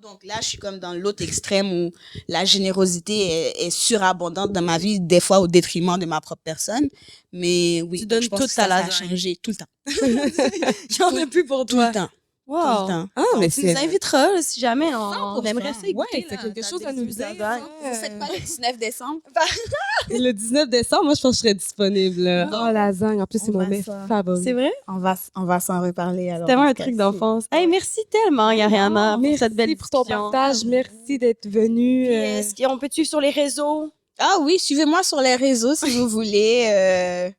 C: Donc là, je suis comme dans l'autre extrême où la générosité est surabondante dans ma vie, des fois au détriment de ma propre personne. Mais oui,
B: Tu donnes
C: je pense
B: toute
C: que
B: ta
C: ça a
B: lasagne.
C: changé tout le temps.
B: J'en ai plus pour
C: Tout
B: toi.
C: le temps.
B: Wow.
C: Tout le temps.
A: Ah, mais
B: Tu nous inviteras là, si jamais on
C: 100%.
B: aimerait ça écouter.
A: Ouais, c'est quelque chose à nous dire.
C: Vous faites pas le 19 décembre?
A: Le 19 décembre, moi, je pense que je serais disponible. là.
C: Bon.
A: Oh, lasagne. En plus, c'est
C: On
A: mon
C: va
A: mets
C: ça.
A: favori.
B: C'est vrai?
C: On va s'en reparler alors.
B: Tellement
C: dans
B: un
C: ce
B: truc
C: cas-ci.
B: d'enfance. Hey, merci tellement, Yariana, pour cette belle
A: Merci pour ton
B: discussion.
A: partage. Merci d'être venu.
B: Est-ce qu'on peut te suivre sur les réseaux?
C: Ah oui, suivez-moi sur les réseaux si vous voulez.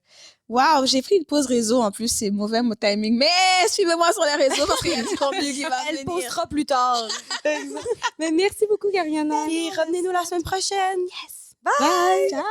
C: Waouh, j'ai pris une pause réseau en plus, c'est mauvais mon timing. Mais suivez-moi sur les réseaux parce qu'il y a du contenu qui va
B: Elle
C: venir.
B: postera plus tard.
A: Mais merci beaucoup, Gariana.
B: Et revenez-nous la semaine prochaine.
C: Bye. Ciao.